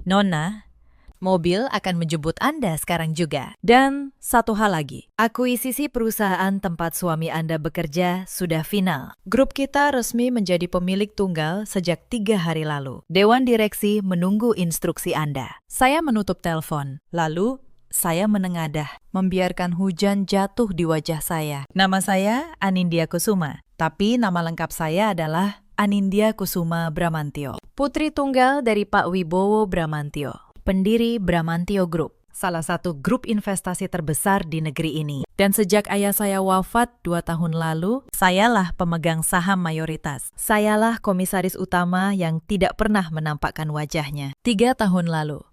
Nona, mobil akan menjemput Anda sekarang juga. Dan satu hal lagi, akuisisi perusahaan tempat suami Anda bekerja sudah final. Grup kita resmi menjadi pemilik tunggal sejak 3 hari lalu. Dewan direksi menunggu instruksi Anda. Saya menutup telepon, lalu saya menengadah, membiarkan hujan jatuh di wajah saya. Nama saya Anindya Kusuma, tapi nama lengkap saya adalah Anindya Kusuma Bramantyo, putri tunggal dari Pak Wibowo Bramantyo, pendiri Bramantyo Group, salah satu grup investasi terbesar di negeri ini. Dan sejak ayah saya wafat 2 tahun lalu, sayalah pemegang saham mayoritas. Sayalah komisaris utama yang tidak pernah menampakkan wajahnya. 3 tahun lalu,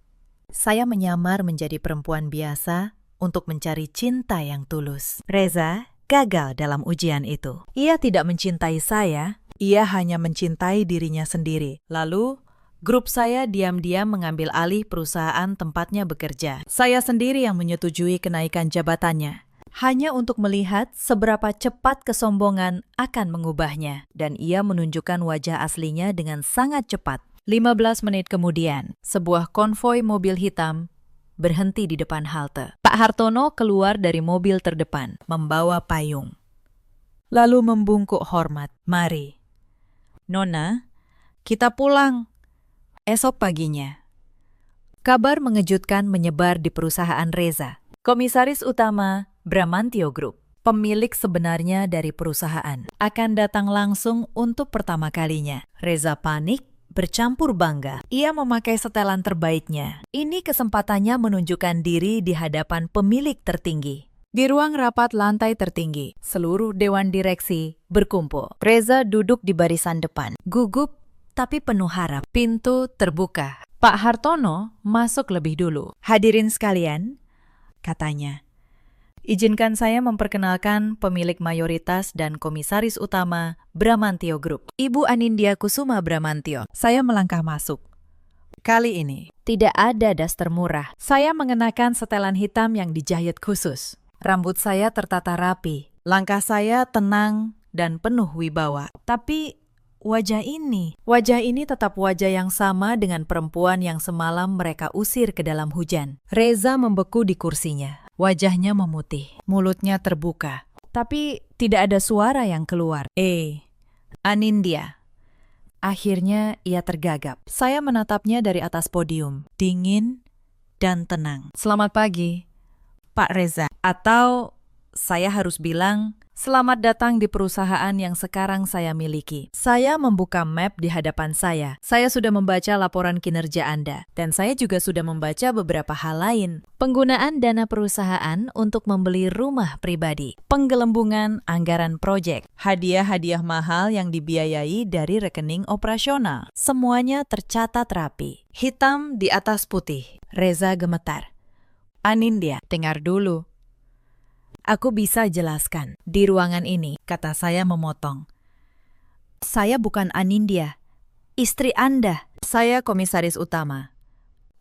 saya menyamar menjadi perempuan biasa untuk mencari cinta yang tulus. Reza gagal dalam ujian itu. Ia tidak mencintai saya. Ia hanya mencintai dirinya sendiri. Lalu, grup saya diam-diam mengambil alih perusahaan tempatnya bekerja. Saya sendiri yang menyetujui kenaikan jabatannya, hanya untuk melihat seberapa cepat kesombongan akan mengubahnya. Dan ia menunjukkan wajah aslinya dengan sangat cepat. 15 menit kemudian, sebuah konvoi mobil hitam berhenti di depan halte. Pak Hartono keluar dari mobil terdepan, membawa payung. Lalu membungkuk hormat. Mari. Nona, kita pulang. Esok paginya. Kabar mengejutkan menyebar di perusahaan Reza. Komisaris utama Bramantyo Group, pemilik sebenarnya dari perusahaan, akan datang langsung untuk pertama kalinya. Reza panik, bercampur bangga. Ia memakai setelan terbaiknya. Ini kesempatannya menunjukkan diri di hadapan pemilik tertinggi. Di ruang rapat lantai tertinggi, seluruh dewan direksi berkumpul. Reza duduk di barisan depan, gugup tapi penuh harap. Pintu terbuka. Pak Hartono masuk lebih dulu. Hadirin sekalian, katanya. Izinkan saya memperkenalkan pemilik mayoritas dan komisaris utama Bramantyo Group, Ibu Anindya Kusuma Bramantyo. Saya melangkah masuk. Kali ini, tidak ada daster murah. Saya mengenakan setelan hitam yang dijahit khusus. Rambut saya tertata rapi, langkah saya tenang dan penuh wibawa. Tapi wajah ini tetap wajah yang sama dengan perempuan yang semalam mereka usir ke dalam hujan. Reza membeku di kursinya, wajahnya memutih, mulutnya terbuka. Tapi tidak ada suara yang keluar. Anindya. Akhirnya ia tergagap. Saya menatapnya dari atas podium, dingin dan tenang. Selamat pagi, Pak Reza. Atau saya harus bilang, selamat datang di perusahaan yang sekarang saya miliki. Saya membuka map di hadapan saya. Saya sudah membaca laporan kinerja Anda. Dan saya juga sudah membaca beberapa hal lain. Penggunaan dana perusahaan untuk membeli rumah pribadi. Penggelembungan anggaran proyek. Hadiah-hadiah mahal yang dibiayai dari rekening operasional. Semuanya tercatat rapi. Hitam di atas putih. Reza gemetar. Anindya, dengar dulu. Aku bisa jelaskan. Di ruangan ini, kata saya memotong. Saya bukan Anindya, istri Anda. Saya komisaris utama.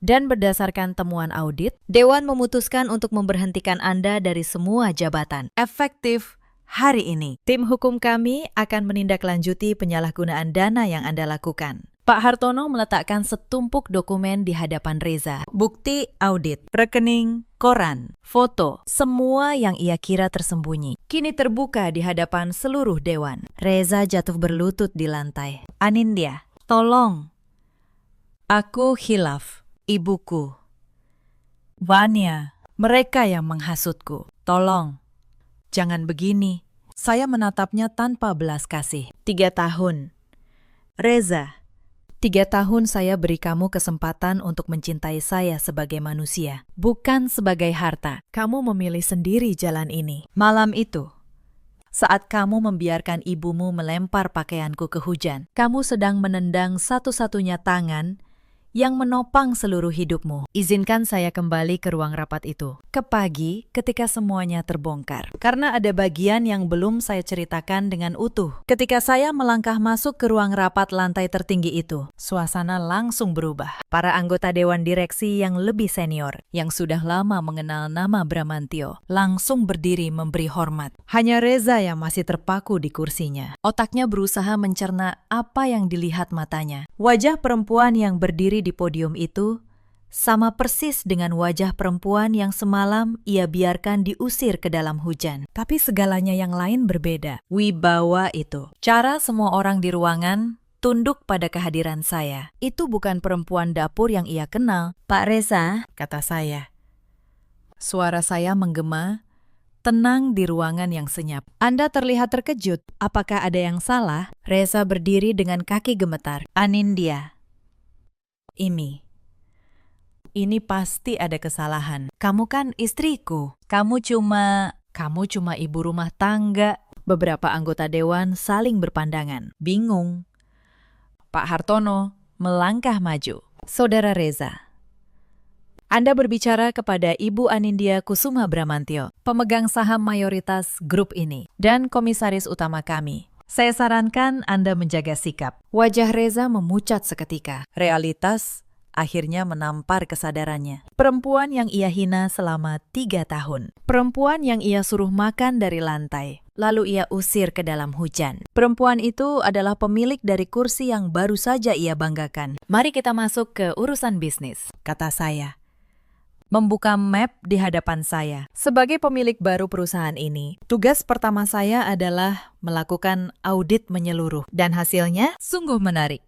Dan berdasarkan temuan audit, Dewan memutuskan untuk memberhentikan Anda dari semua jabatan. Efektif hari ini. Tim hukum kami akan menindaklanjuti penyalahgunaan dana yang Anda lakukan. Pak Hartono meletakkan setumpuk dokumen di hadapan Reza. Bukti audit, rekening, koran, foto, semua yang ia kira tersembunyi. Kini terbuka di hadapan seluruh dewan. Reza jatuh berlutut di lantai. Anindya, tolong. Aku hilaf, ibuku. Vanya, mereka yang menghasutku. Tolong, jangan begini. Saya menatapnya tanpa belas kasih. 3 tahun. Reza, 3 tahun saya beri kamu kesempatan untuk mencintai saya sebagai manusia, bukan sebagai harta. Kamu memilih sendiri jalan ini. Malam itu, saat kamu membiarkan ibumu melempar pakaianku ke hujan, kamu sedang menendang satu-satunya tangan yang menopang seluruh hidupmu. Izinkan saya kembali ke ruang rapat itu. Ke pagi ketika semuanya terbongkar. Karena ada bagian yang belum saya ceritakan dengan utuh. Ketika saya melangkah masuk ke ruang rapat lantai tertinggi itu, suasana langsung berubah. Para anggota Dewan Direksi yang lebih senior, yang sudah lama mengenal nama Bramantio, langsung berdiri memberi hormat. Hanya Reza yang masih terpaku di kursinya. Otaknya berusaha mencerna apa yang dilihat matanya. Wajah perempuan yang berdiri di podium itu sama persis dengan wajah perempuan yang semalam ia biarkan diusir ke dalam hujan. Tapi segalanya yang lain berbeda. Wibawa itu. Cara semua orang di ruangan tunduk pada kehadiran saya. Itu bukan perempuan dapur yang ia kenal. Pak Reza, kata saya. Suara saya menggema, tenang di ruangan yang senyap. Anda terlihat terkejut. Apakah ada yang salah? Reza berdiri dengan kaki gemetar. Anindya. Ini pasti ada kesalahan. Kamu kan istriku. Kamu cuma ibu rumah tangga. Beberapa anggota dewan saling berpandangan, bingung. Pak Hartono melangkah maju. Saudara Reza, Anda berbicara kepada Ibu Anindya Kusuma Bramantio, pemegang saham mayoritas grup ini, dan komisaris utama kami. Saya sarankan Anda menjaga sikap. Wajah Reza memucat seketika. Realitas akhirnya menampar kesadarannya. Perempuan yang ia hina selama 3 tahun. Perempuan yang ia suruh makan dari lantai. Lalu ia usir ke dalam hujan. Perempuan itu adalah pemilik dari kursi yang baru saja ia banggakan. Mari kita masuk ke urusan bisnis, kata saya. Membuka map di hadapan saya. Sebagai pemilik baru perusahaan ini, tugas pertama saya adalah melakukan audit menyeluruh. Dan hasilnya sungguh menarik.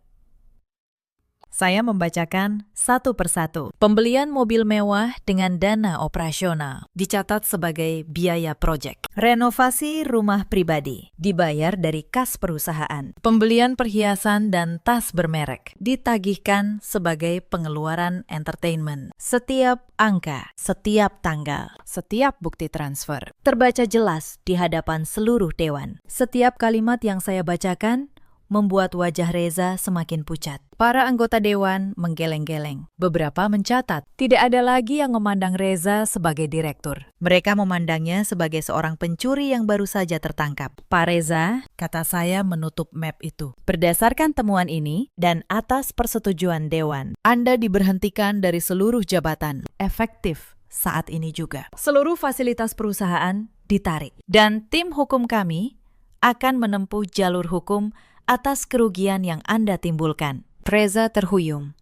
Saya membacakan satu persatu. Pembelian mobil mewah dengan dana operasional dicatat sebagai biaya proyek. Renovasi rumah pribadi dibayar dari kas perusahaan. Pembelian perhiasan dan tas bermerek ditagihkan sebagai pengeluaran entertainment. Setiap angka, setiap tanggal, setiap bukti transfer terbaca jelas di hadapan seluruh dewan. Setiap kalimat yang saya bacakan membuat wajah Reza semakin pucat. Para anggota dewan menggeleng-geleng. Beberapa mencatat, tidak ada lagi yang memandang Reza sebagai direktur. Mereka memandangnya sebagai seorang pencuri yang baru saja tertangkap. Pak Reza, kata saya menutup map itu. Berdasarkan temuan ini dan atas persetujuan dewan, Anda diberhentikan dari seluruh jabatan. Efektif saat ini juga. Seluruh fasilitas perusahaan ditarik. Dan tim hukum kami akan menempuh jalur hukum atas kerugian yang Anda timbulkan. Reza terhuyung.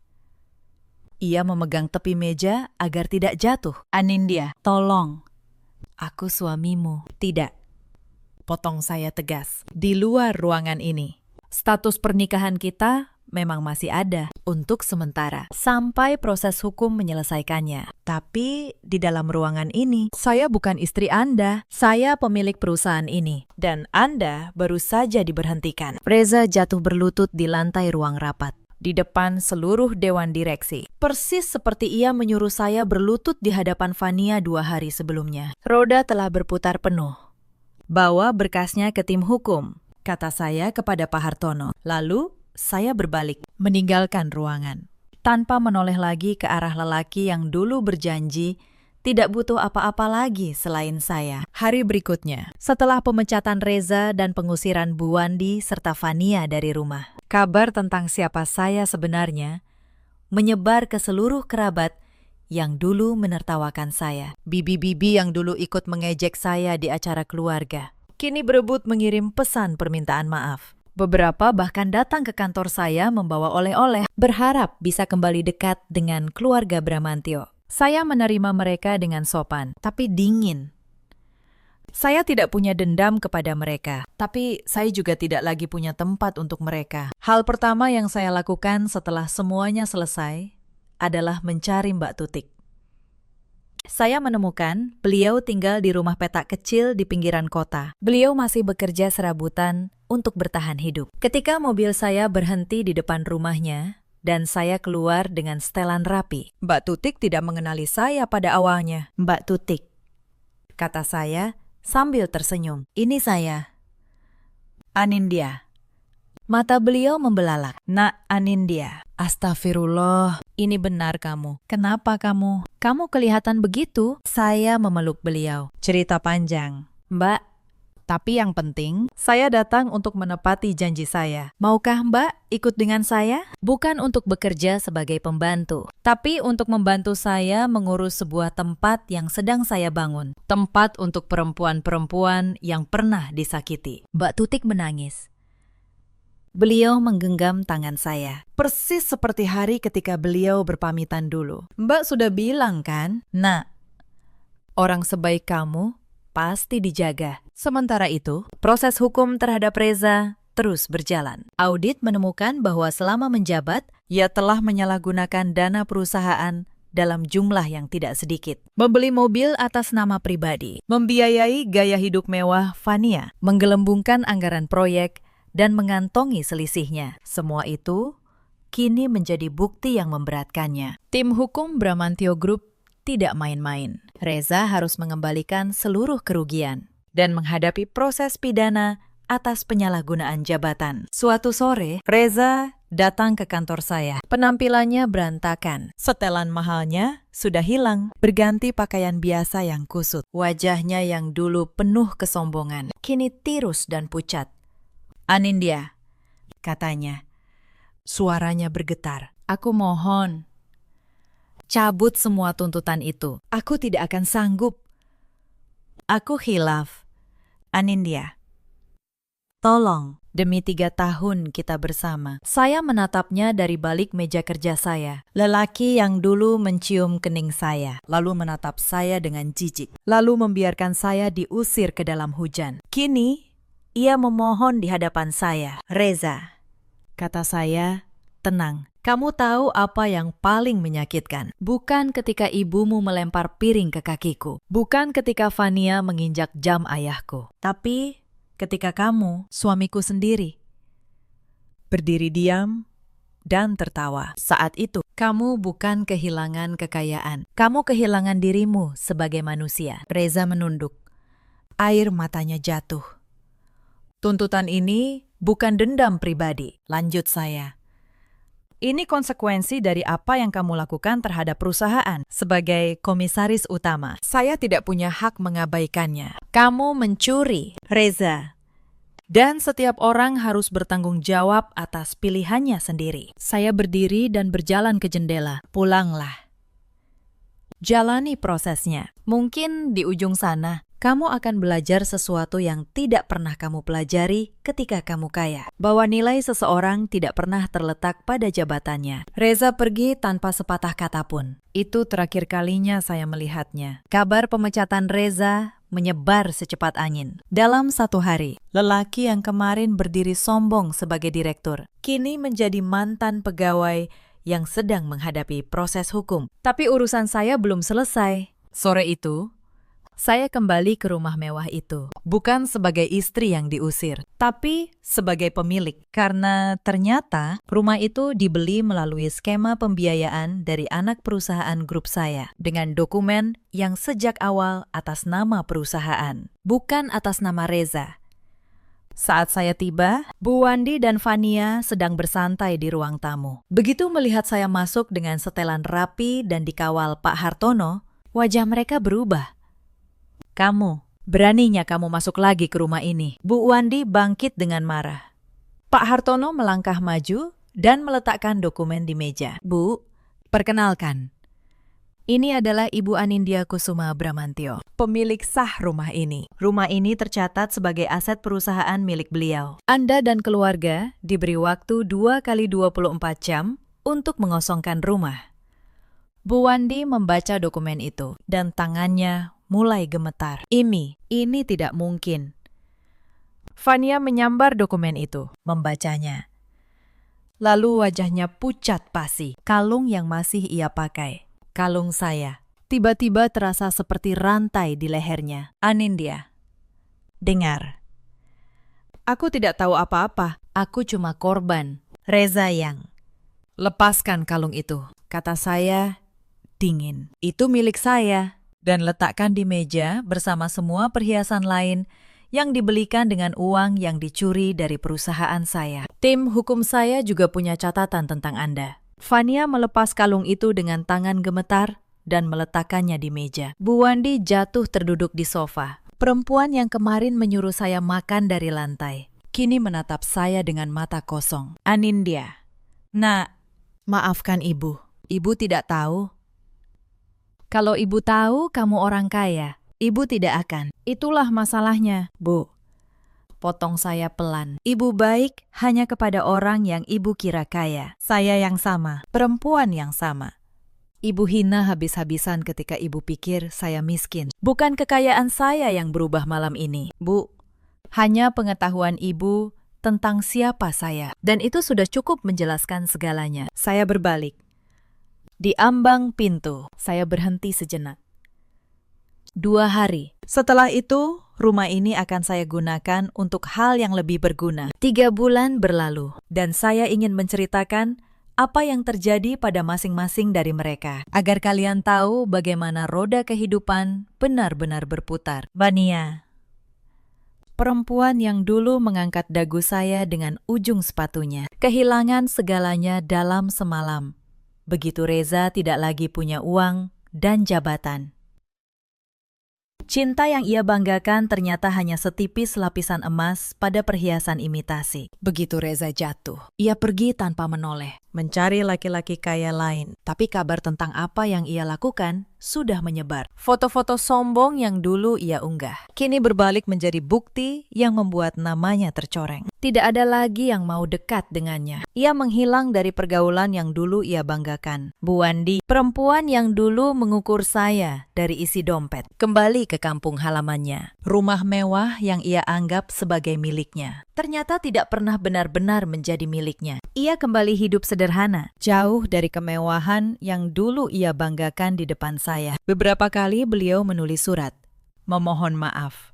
Ia memegang tepi meja agar tidak jatuh. Anindya, tolong. Aku suamimu. Tidak. Potong saya tegas. Di luar ruangan ini. Status pernikahan kita memang masih ada untuk sementara. Sampai proses hukum menyelesaikannya. Tapi di dalam ruangan ini, saya bukan istri Anda. Saya pemilik perusahaan ini. Dan Anda baru saja diberhentikan. Reza jatuh berlutut di lantai ruang rapat. Di depan seluruh dewan direksi. Persis seperti ia menyuruh saya berlutut di hadapan Vania 2 hari sebelumnya. Roda telah berputar penuh. Bawa berkasnya ke tim hukum, kata saya kepada Pak Hartono. Lalu, saya berbalik, meninggalkan ruangan. Tanpa menoleh lagi ke arah lelaki yang dulu berjanji tidak butuh apa-apa lagi selain saya. Hari berikutnya, setelah pemecatan Reza dan pengusiran Bu Wandi serta Fania dari rumah, kabar tentang siapa saya sebenarnya menyebar ke seluruh kerabat yang dulu menertawakan saya. Bibi-bibi yang dulu ikut mengejek saya di acara keluarga, kini berebut mengirim pesan permintaan maaf. Beberapa bahkan datang ke kantor saya membawa oleh-oleh, berharap bisa kembali dekat dengan keluarga Bramantyo. Saya menerima mereka dengan sopan, tapi dingin. Saya tidak punya dendam kepada mereka, tapi saya juga tidak lagi punya tempat untuk mereka. Hal pertama yang saya lakukan setelah semuanya selesai adalah mencari Mbak Tutik. Saya menemukan beliau tinggal di rumah petak kecil di pinggiran kota. Beliau masih bekerja serabutan untuk bertahan hidup. Ketika mobil saya berhenti di depan rumahnya, dan saya keluar dengan setelan rapi, Mbak Tutik tidak mengenali saya pada awalnya. "Mbak Tutik," kata saya sambil tersenyum. "Ini saya, Anindya." Mata beliau membelalak. "Nak Anindya." "Astagfirullah, ini benar kamu. Kenapa kamu? Kamu kelihatan begitu." Saya memeluk beliau. "Cerita panjang, Mbak. Tapi yang penting, saya datang untuk menepati janji saya. Maukah Mbak ikut dengan saya? Bukan untuk bekerja sebagai pembantu, tapi untuk membantu saya mengurus sebuah tempat yang sedang saya bangun. Tempat untuk perempuan-perempuan yang pernah disakiti." Mbak Tutik menangis. Beliau menggenggam tangan saya. Persis seperti hari ketika beliau berpamitan dulu. "Mbak sudah bilang kan, Nak, orang sebaik kamu pasti dijaga." Sementara itu, proses hukum terhadap Reza terus berjalan. Audit menemukan bahwa selama menjabat, ia telah menyalahgunakan dana perusahaan dalam jumlah yang tidak sedikit. Membeli mobil atas nama pribadi, membiayai gaya hidup mewah Fania, menggelembungkan anggaran proyek, dan mengantongi selisihnya. Semua itu kini menjadi bukti yang memberatkannya. Tim hukum Bramantyo Group tidak main-main. Reza harus mengembalikan seluruh kerugian dan menghadapi proses pidana atas penyalahgunaan jabatan. Suatu sore, Reza datang ke kantor saya. Penampilannya berantakan. Setelan mahalnya sudah hilang, berganti pakaian biasa yang kusut. Wajahnya yang dulu penuh kesombongan, kini tirus dan pucat. "Anindya," katanya. Suaranya bergetar. "Aku mohon, cabut semua tuntutan itu. Aku tidak akan sanggup. Aku khilaf. Anindya, tolong, demi 3 tahun kita bersama." Saya menatapnya dari balik meja kerja saya. Lelaki yang dulu mencium kening saya, lalu menatap saya dengan jijik, lalu membiarkan saya diusir ke dalam hujan. Kini, ia memohon di hadapan saya. "Reza," kata saya, "tenang. Kamu tahu apa yang paling menyakitkan? Bukan ketika ibumu melempar piring ke kakiku. Bukan ketika Fania menginjak jam ayahku. Tapi ketika kamu, suamiku sendiri, berdiri diam dan tertawa. Saat itu, kamu bukan kehilangan kekayaan. Kamu kehilangan dirimu sebagai manusia." Reza menunduk. Air matanya jatuh. "Tuntutan ini bukan dendam pribadi," lanjut saya. "Ini konsekuensi dari apa yang kamu lakukan terhadap perusahaan. Sebagai komisaris utama, saya tidak punya hak mengabaikannya. Kamu mencuri, Reza. Dan setiap orang harus bertanggung jawab atas pilihannya sendiri." Saya berdiri dan berjalan ke jendela. "Pulanglah. Jalani prosesnya. Mungkin di ujung sana, kamu akan belajar sesuatu yang tidak pernah kamu pelajari ketika kamu kaya. Bahwa nilai seseorang tidak pernah terletak pada jabatannya." Reza pergi tanpa sepatah kata pun. Itu terakhir kalinya saya melihatnya. Kabar pemecatan Reza menyebar secepat angin. Dalam 1 hari, lelaki yang kemarin berdiri sombong sebagai direktur, kini menjadi mantan pegawai yang sedang menghadapi proses hukum. Tapi urusan saya belum selesai. Sore itu, saya kembali ke rumah mewah itu, bukan sebagai istri yang diusir, tapi sebagai pemilik. Karena ternyata rumah itu dibeli melalui skema pembiayaan dari anak perusahaan grup saya, dengan dokumen yang sejak awal atas nama perusahaan, bukan atas nama Reza. Saat saya tiba, Bu Wandi dan Fania sedang bersantai di ruang tamu. Begitu melihat saya masuk dengan setelan rapi dan dikawal Pak Hartono, Wajah mereka berubah. Kamu, beraninya kamu masuk lagi ke rumah ini. Bu Wandi bangkit dengan marah. Pak Hartono melangkah maju dan meletakkan dokumen di meja. Bu, perkenalkan. Ini adalah Ibu Anindya Kusuma Bramantyo, pemilik sah rumah ini. Rumah ini tercatat sebagai aset perusahaan milik beliau. Anda dan keluarga diberi waktu 2 kali 24 jam untuk mengosongkan rumah. Bu Wandi membaca dokumen itu dan tangannya mulai gemetar. Ini tidak mungkin. Fania menyambar dokumen itu, membacanya. Lalu wajahnya pucat pasi, kalung yang masih ia pakai. Kalung saya tiba-tiba terasa seperti rantai di lehernya. Anindya, dengar. Aku tidak tahu apa-apa. Aku cuma korban. Reza yang. Lepaskan kalung itu, kata saya dingin. Itu milik saya. Dan letakkan di meja bersama semua perhiasan lain yang dibelikan dengan uang yang dicuri dari perusahaan saya. Tim hukum saya juga punya catatan tentang Anda. Fania melepas kalung itu dengan tangan gemetar dan meletakkannya di meja. Bu Wandi jatuh terduduk di sofa. Perempuan yang kemarin menyuruh saya makan dari lantai, kini menatap saya dengan mata kosong. Anindya, nak, maafkan ibu. Ibu tidak tahu. Kalau ibu tahu kamu orang kaya, ibu tidak akan. Itulah masalahnya, Bu. Potong saya pelan. Ibu baik hanya kepada orang yang ibu kira kaya. Saya yang sama, perempuan yang sama. Ibu hina habis-habisan ketika ibu pikir saya miskin. Bukan kekayaan saya yang berubah malam ini, Bu. Hanya pengetahuan ibu tentang siapa saya. Dan itu sudah cukup menjelaskan segalanya. Saya berbalik. Di ambang pintu, saya berhenti sejenak. 2 hari. Setelah itu, rumah ini akan saya gunakan untuk hal yang lebih berguna. 3 bulan berlalu, dan saya ingin menceritakan apa yang terjadi pada masing-masing dari mereka, agar kalian tahu bagaimana roda kehidupan benar-benar berputar. Vania, perempuan yang dulu mengangkat dagu saya dengan ujung sepatunya, kehilangan segalanya dalam semalam. Begitu Reza tidak lagi punya uang dan jabatan. Cinta yang ia banggakan ternyata hanya setipis lapisan emas pada perhiasan imitasi. Begitu Reza jatuh, ia pergi tanpa menoleh, mencari laki-laki kaya lain. Tapi kabar tentang apa yang ia lakukan sudah menyebar. Foto-foto sombong yang dulu ia unggah, kini berbalik menjadi bukti yang membuat namanya tercoreng. Tidak ada lagi yang mau dekat dengannya. Ia menghilang dari pergaulan yang dulu ia banggakan. Bu Wandi, perempuan yang dulu mengukur saya dari isi dompet, kembali ke kampung halamannya. Rumah mewah yang ia anggap sebagai miliknya, ternyata tidak pernah benar-benar menjadi miliknya. Ia kembali hidup sederhana, jauh dari kemewahan yang dulu ia banggakan di depan saya. Beberapa kali beliau menulis surat, memohon maaf.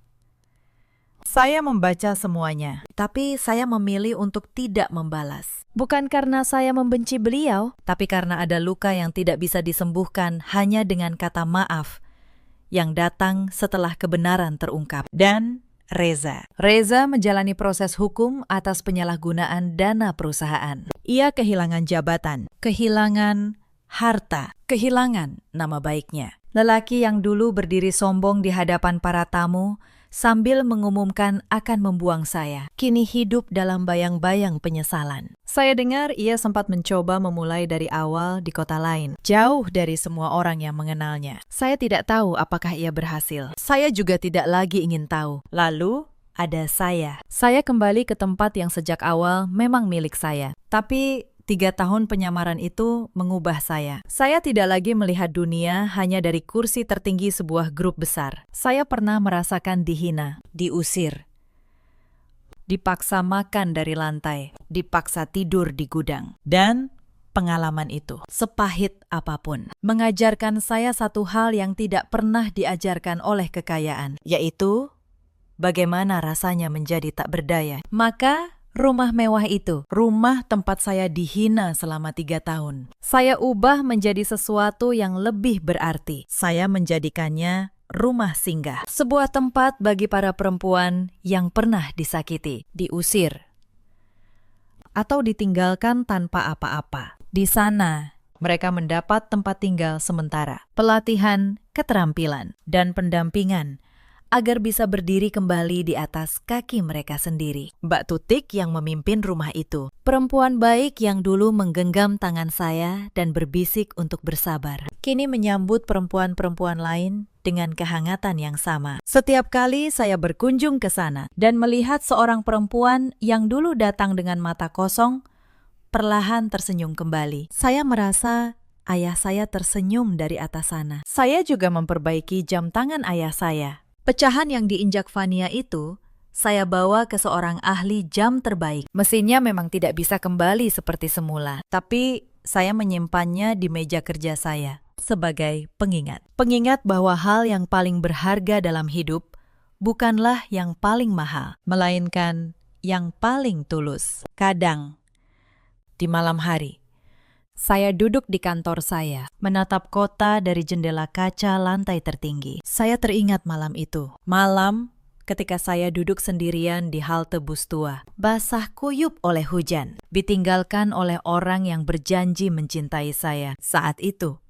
Saya membaca semuanya, tapi saya memilih untuk tidak membalas. Bukan karena saya membenci beliau, tapi karena ada luka yang tidak bisa disembuhkan hanya dengan kata maaf yang datang setelah kebenaran terungkap. Dan Reza menjalani proses hukum atas penyalahgunaan dana perusahaan. Ia kehilangan jabatan, kehilangan harta, kehilangan nama baiknya. Lelaki yang dulu berdiri sombong di hadapan para tamu sambil mengumumkan akan membuang saya, kini hidup dalam bayang-bayang penyesalan. Saya dengar ia sempat mencoba memulai dari awal di kota lain, jauh dari semua orang yang mengenalnya. Saya tidak tahu apakah ia berhasil. Saya juga tidak lagi ingin tahu. Lalu ada saya. Saya kembali ke tempat yang sejak awal memang milik saya. Tapi 3 tahun penyamaran itu mengubah saya. Saya tidak lagi melihat dunia hanya dari kursi tertinggi sebuah grup besar. Saya pernah merasakan dihina, diusir, dipaksa makan dari lantai, dipaksa tidur di gudang. Dan pengalaman itu, sepahit apapun, mengajarkan saya satu hal yang tidak pernah diajarkan oleh kekayaan, yaitu bagaimana rasanya menjadi tak berdaya. Maka rumah mewah itu, rumah tempat saya dihina selama 3 tahun, saya ubah menjadi sesuatu yang lebih berarti. Saya menjadikannya rumah singgah, sebuah tempat bagi para perempuan yang pernah disakiti, diusir, atau ditinggalkan tanpa apa-apa. Di sana, mereka mendapat tempat tinggal sementara, pelatihan keterampilan, dan pendampingan agar bisa berdiri kembali di atas kaki mereka sendiri. Mbak Tutik yang memimpin rumah itu, perempuan baik yang dulu menggenggam tangan saya dan berbisik untuk bersabar, kini menyambut perempuan-perempuan lain dengan kehangatan yang sama. Setiap kali saya berkunjung ke sana dan melihat seorang perempuan yang dulu datang dengan mata kosong, perlahan tersenyum kembali. Saya merasa ayah saya tersenyum dari atas sana. Saya juga memperbaiki jam tangan ayah saya. Pecahan yang diinjak Fania itu, saya bawa ke seorang ahli jam terbaik. Mesinnya memang tidak bisa kembali seperti semula, tapi saya menyimpannya di meja kerja saya sebagai pengingat. Pengingat bahwa hal yang paling berharga dalam hidup bukanlah yang paling mahal, melainkan yang paling tulus. Kadang, di malam hari, saya duduk di kantor saya, menatap kota dari jendela kaca lantai tertinggi. Saya teringat malam itu. Malam ketika saya duduk sendirian di halte bus tua, basah kuyup oleh hujan, ditinggalkan oleh orang yang berjanji mencintai saya. Saat itu,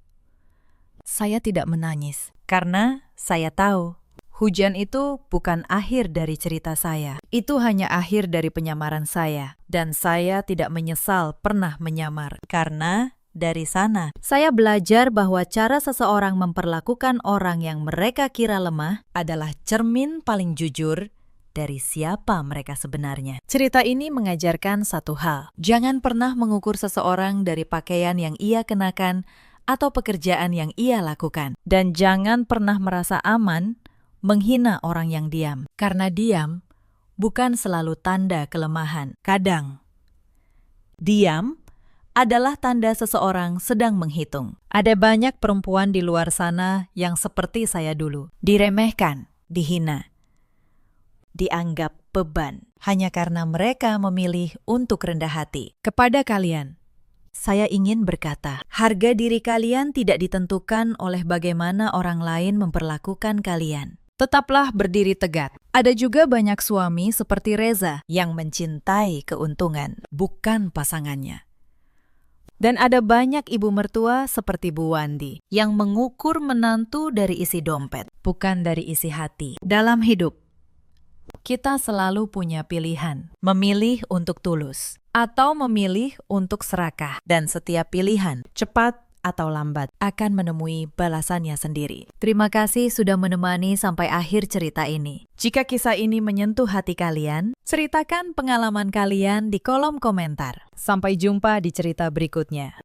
saya tidak menangis, karena saya tahu hujan itu bukan akhir dari cerita saya. Itu hanya akhir dari penyamaran saya. Dan saya tidak menyesal pernah menyamar. Karena dari sana, saya belajar bahwa cara seseorang memperlakukan orang yang mereka kira lemah adalah cermin paling jujur dari siapa mereka sebenarnya. Cerita ini mengajarkan satu hal. Jangan pernah mengukur seseorang dari pakaian yang ia kenakan atau pekerjaan yang ia lakukan. Dan jangan pernah merasa aman menghina orang yang diam, karena diam bukan selalu tanda kelemahan. Kadang, diam adalah tanda seseorang sedang menghitung. Ada banyak perempuan di luar sana yang seperti saya dulu, diremehkan, dihina, dianggap beban, hanya karena mereka memilih untuk rendah hati. Kepada kalian, saya ingin berkata, harga diri kalian tidak ditentukan oleh bagaimana orang lain memperlakukan kalian. Tetaplah berdiri tegak. Ada juga banyak suami seperti Reza yang mencintai keuntungan, bukan pasangannya. Dan ada banyak ibu mertua seperti Bu Wandi yang mengukur menantu dari isi dompet, bukan dari isi hati. Dalam hidup, kita selalu punya pilihan, memilih untuk tulus atau memilih untuk serakah. Dan setiap pilihan, cepat atau lambat, akan menemui balasannya sendiri. Terima kasih sudah menemani sampai akhir cerita ini. Jika kisah ini menyentuh hati kalian, ceritakan pengalaman kalian di kolom komentar. Sampai jumpa di cerita berikutnya.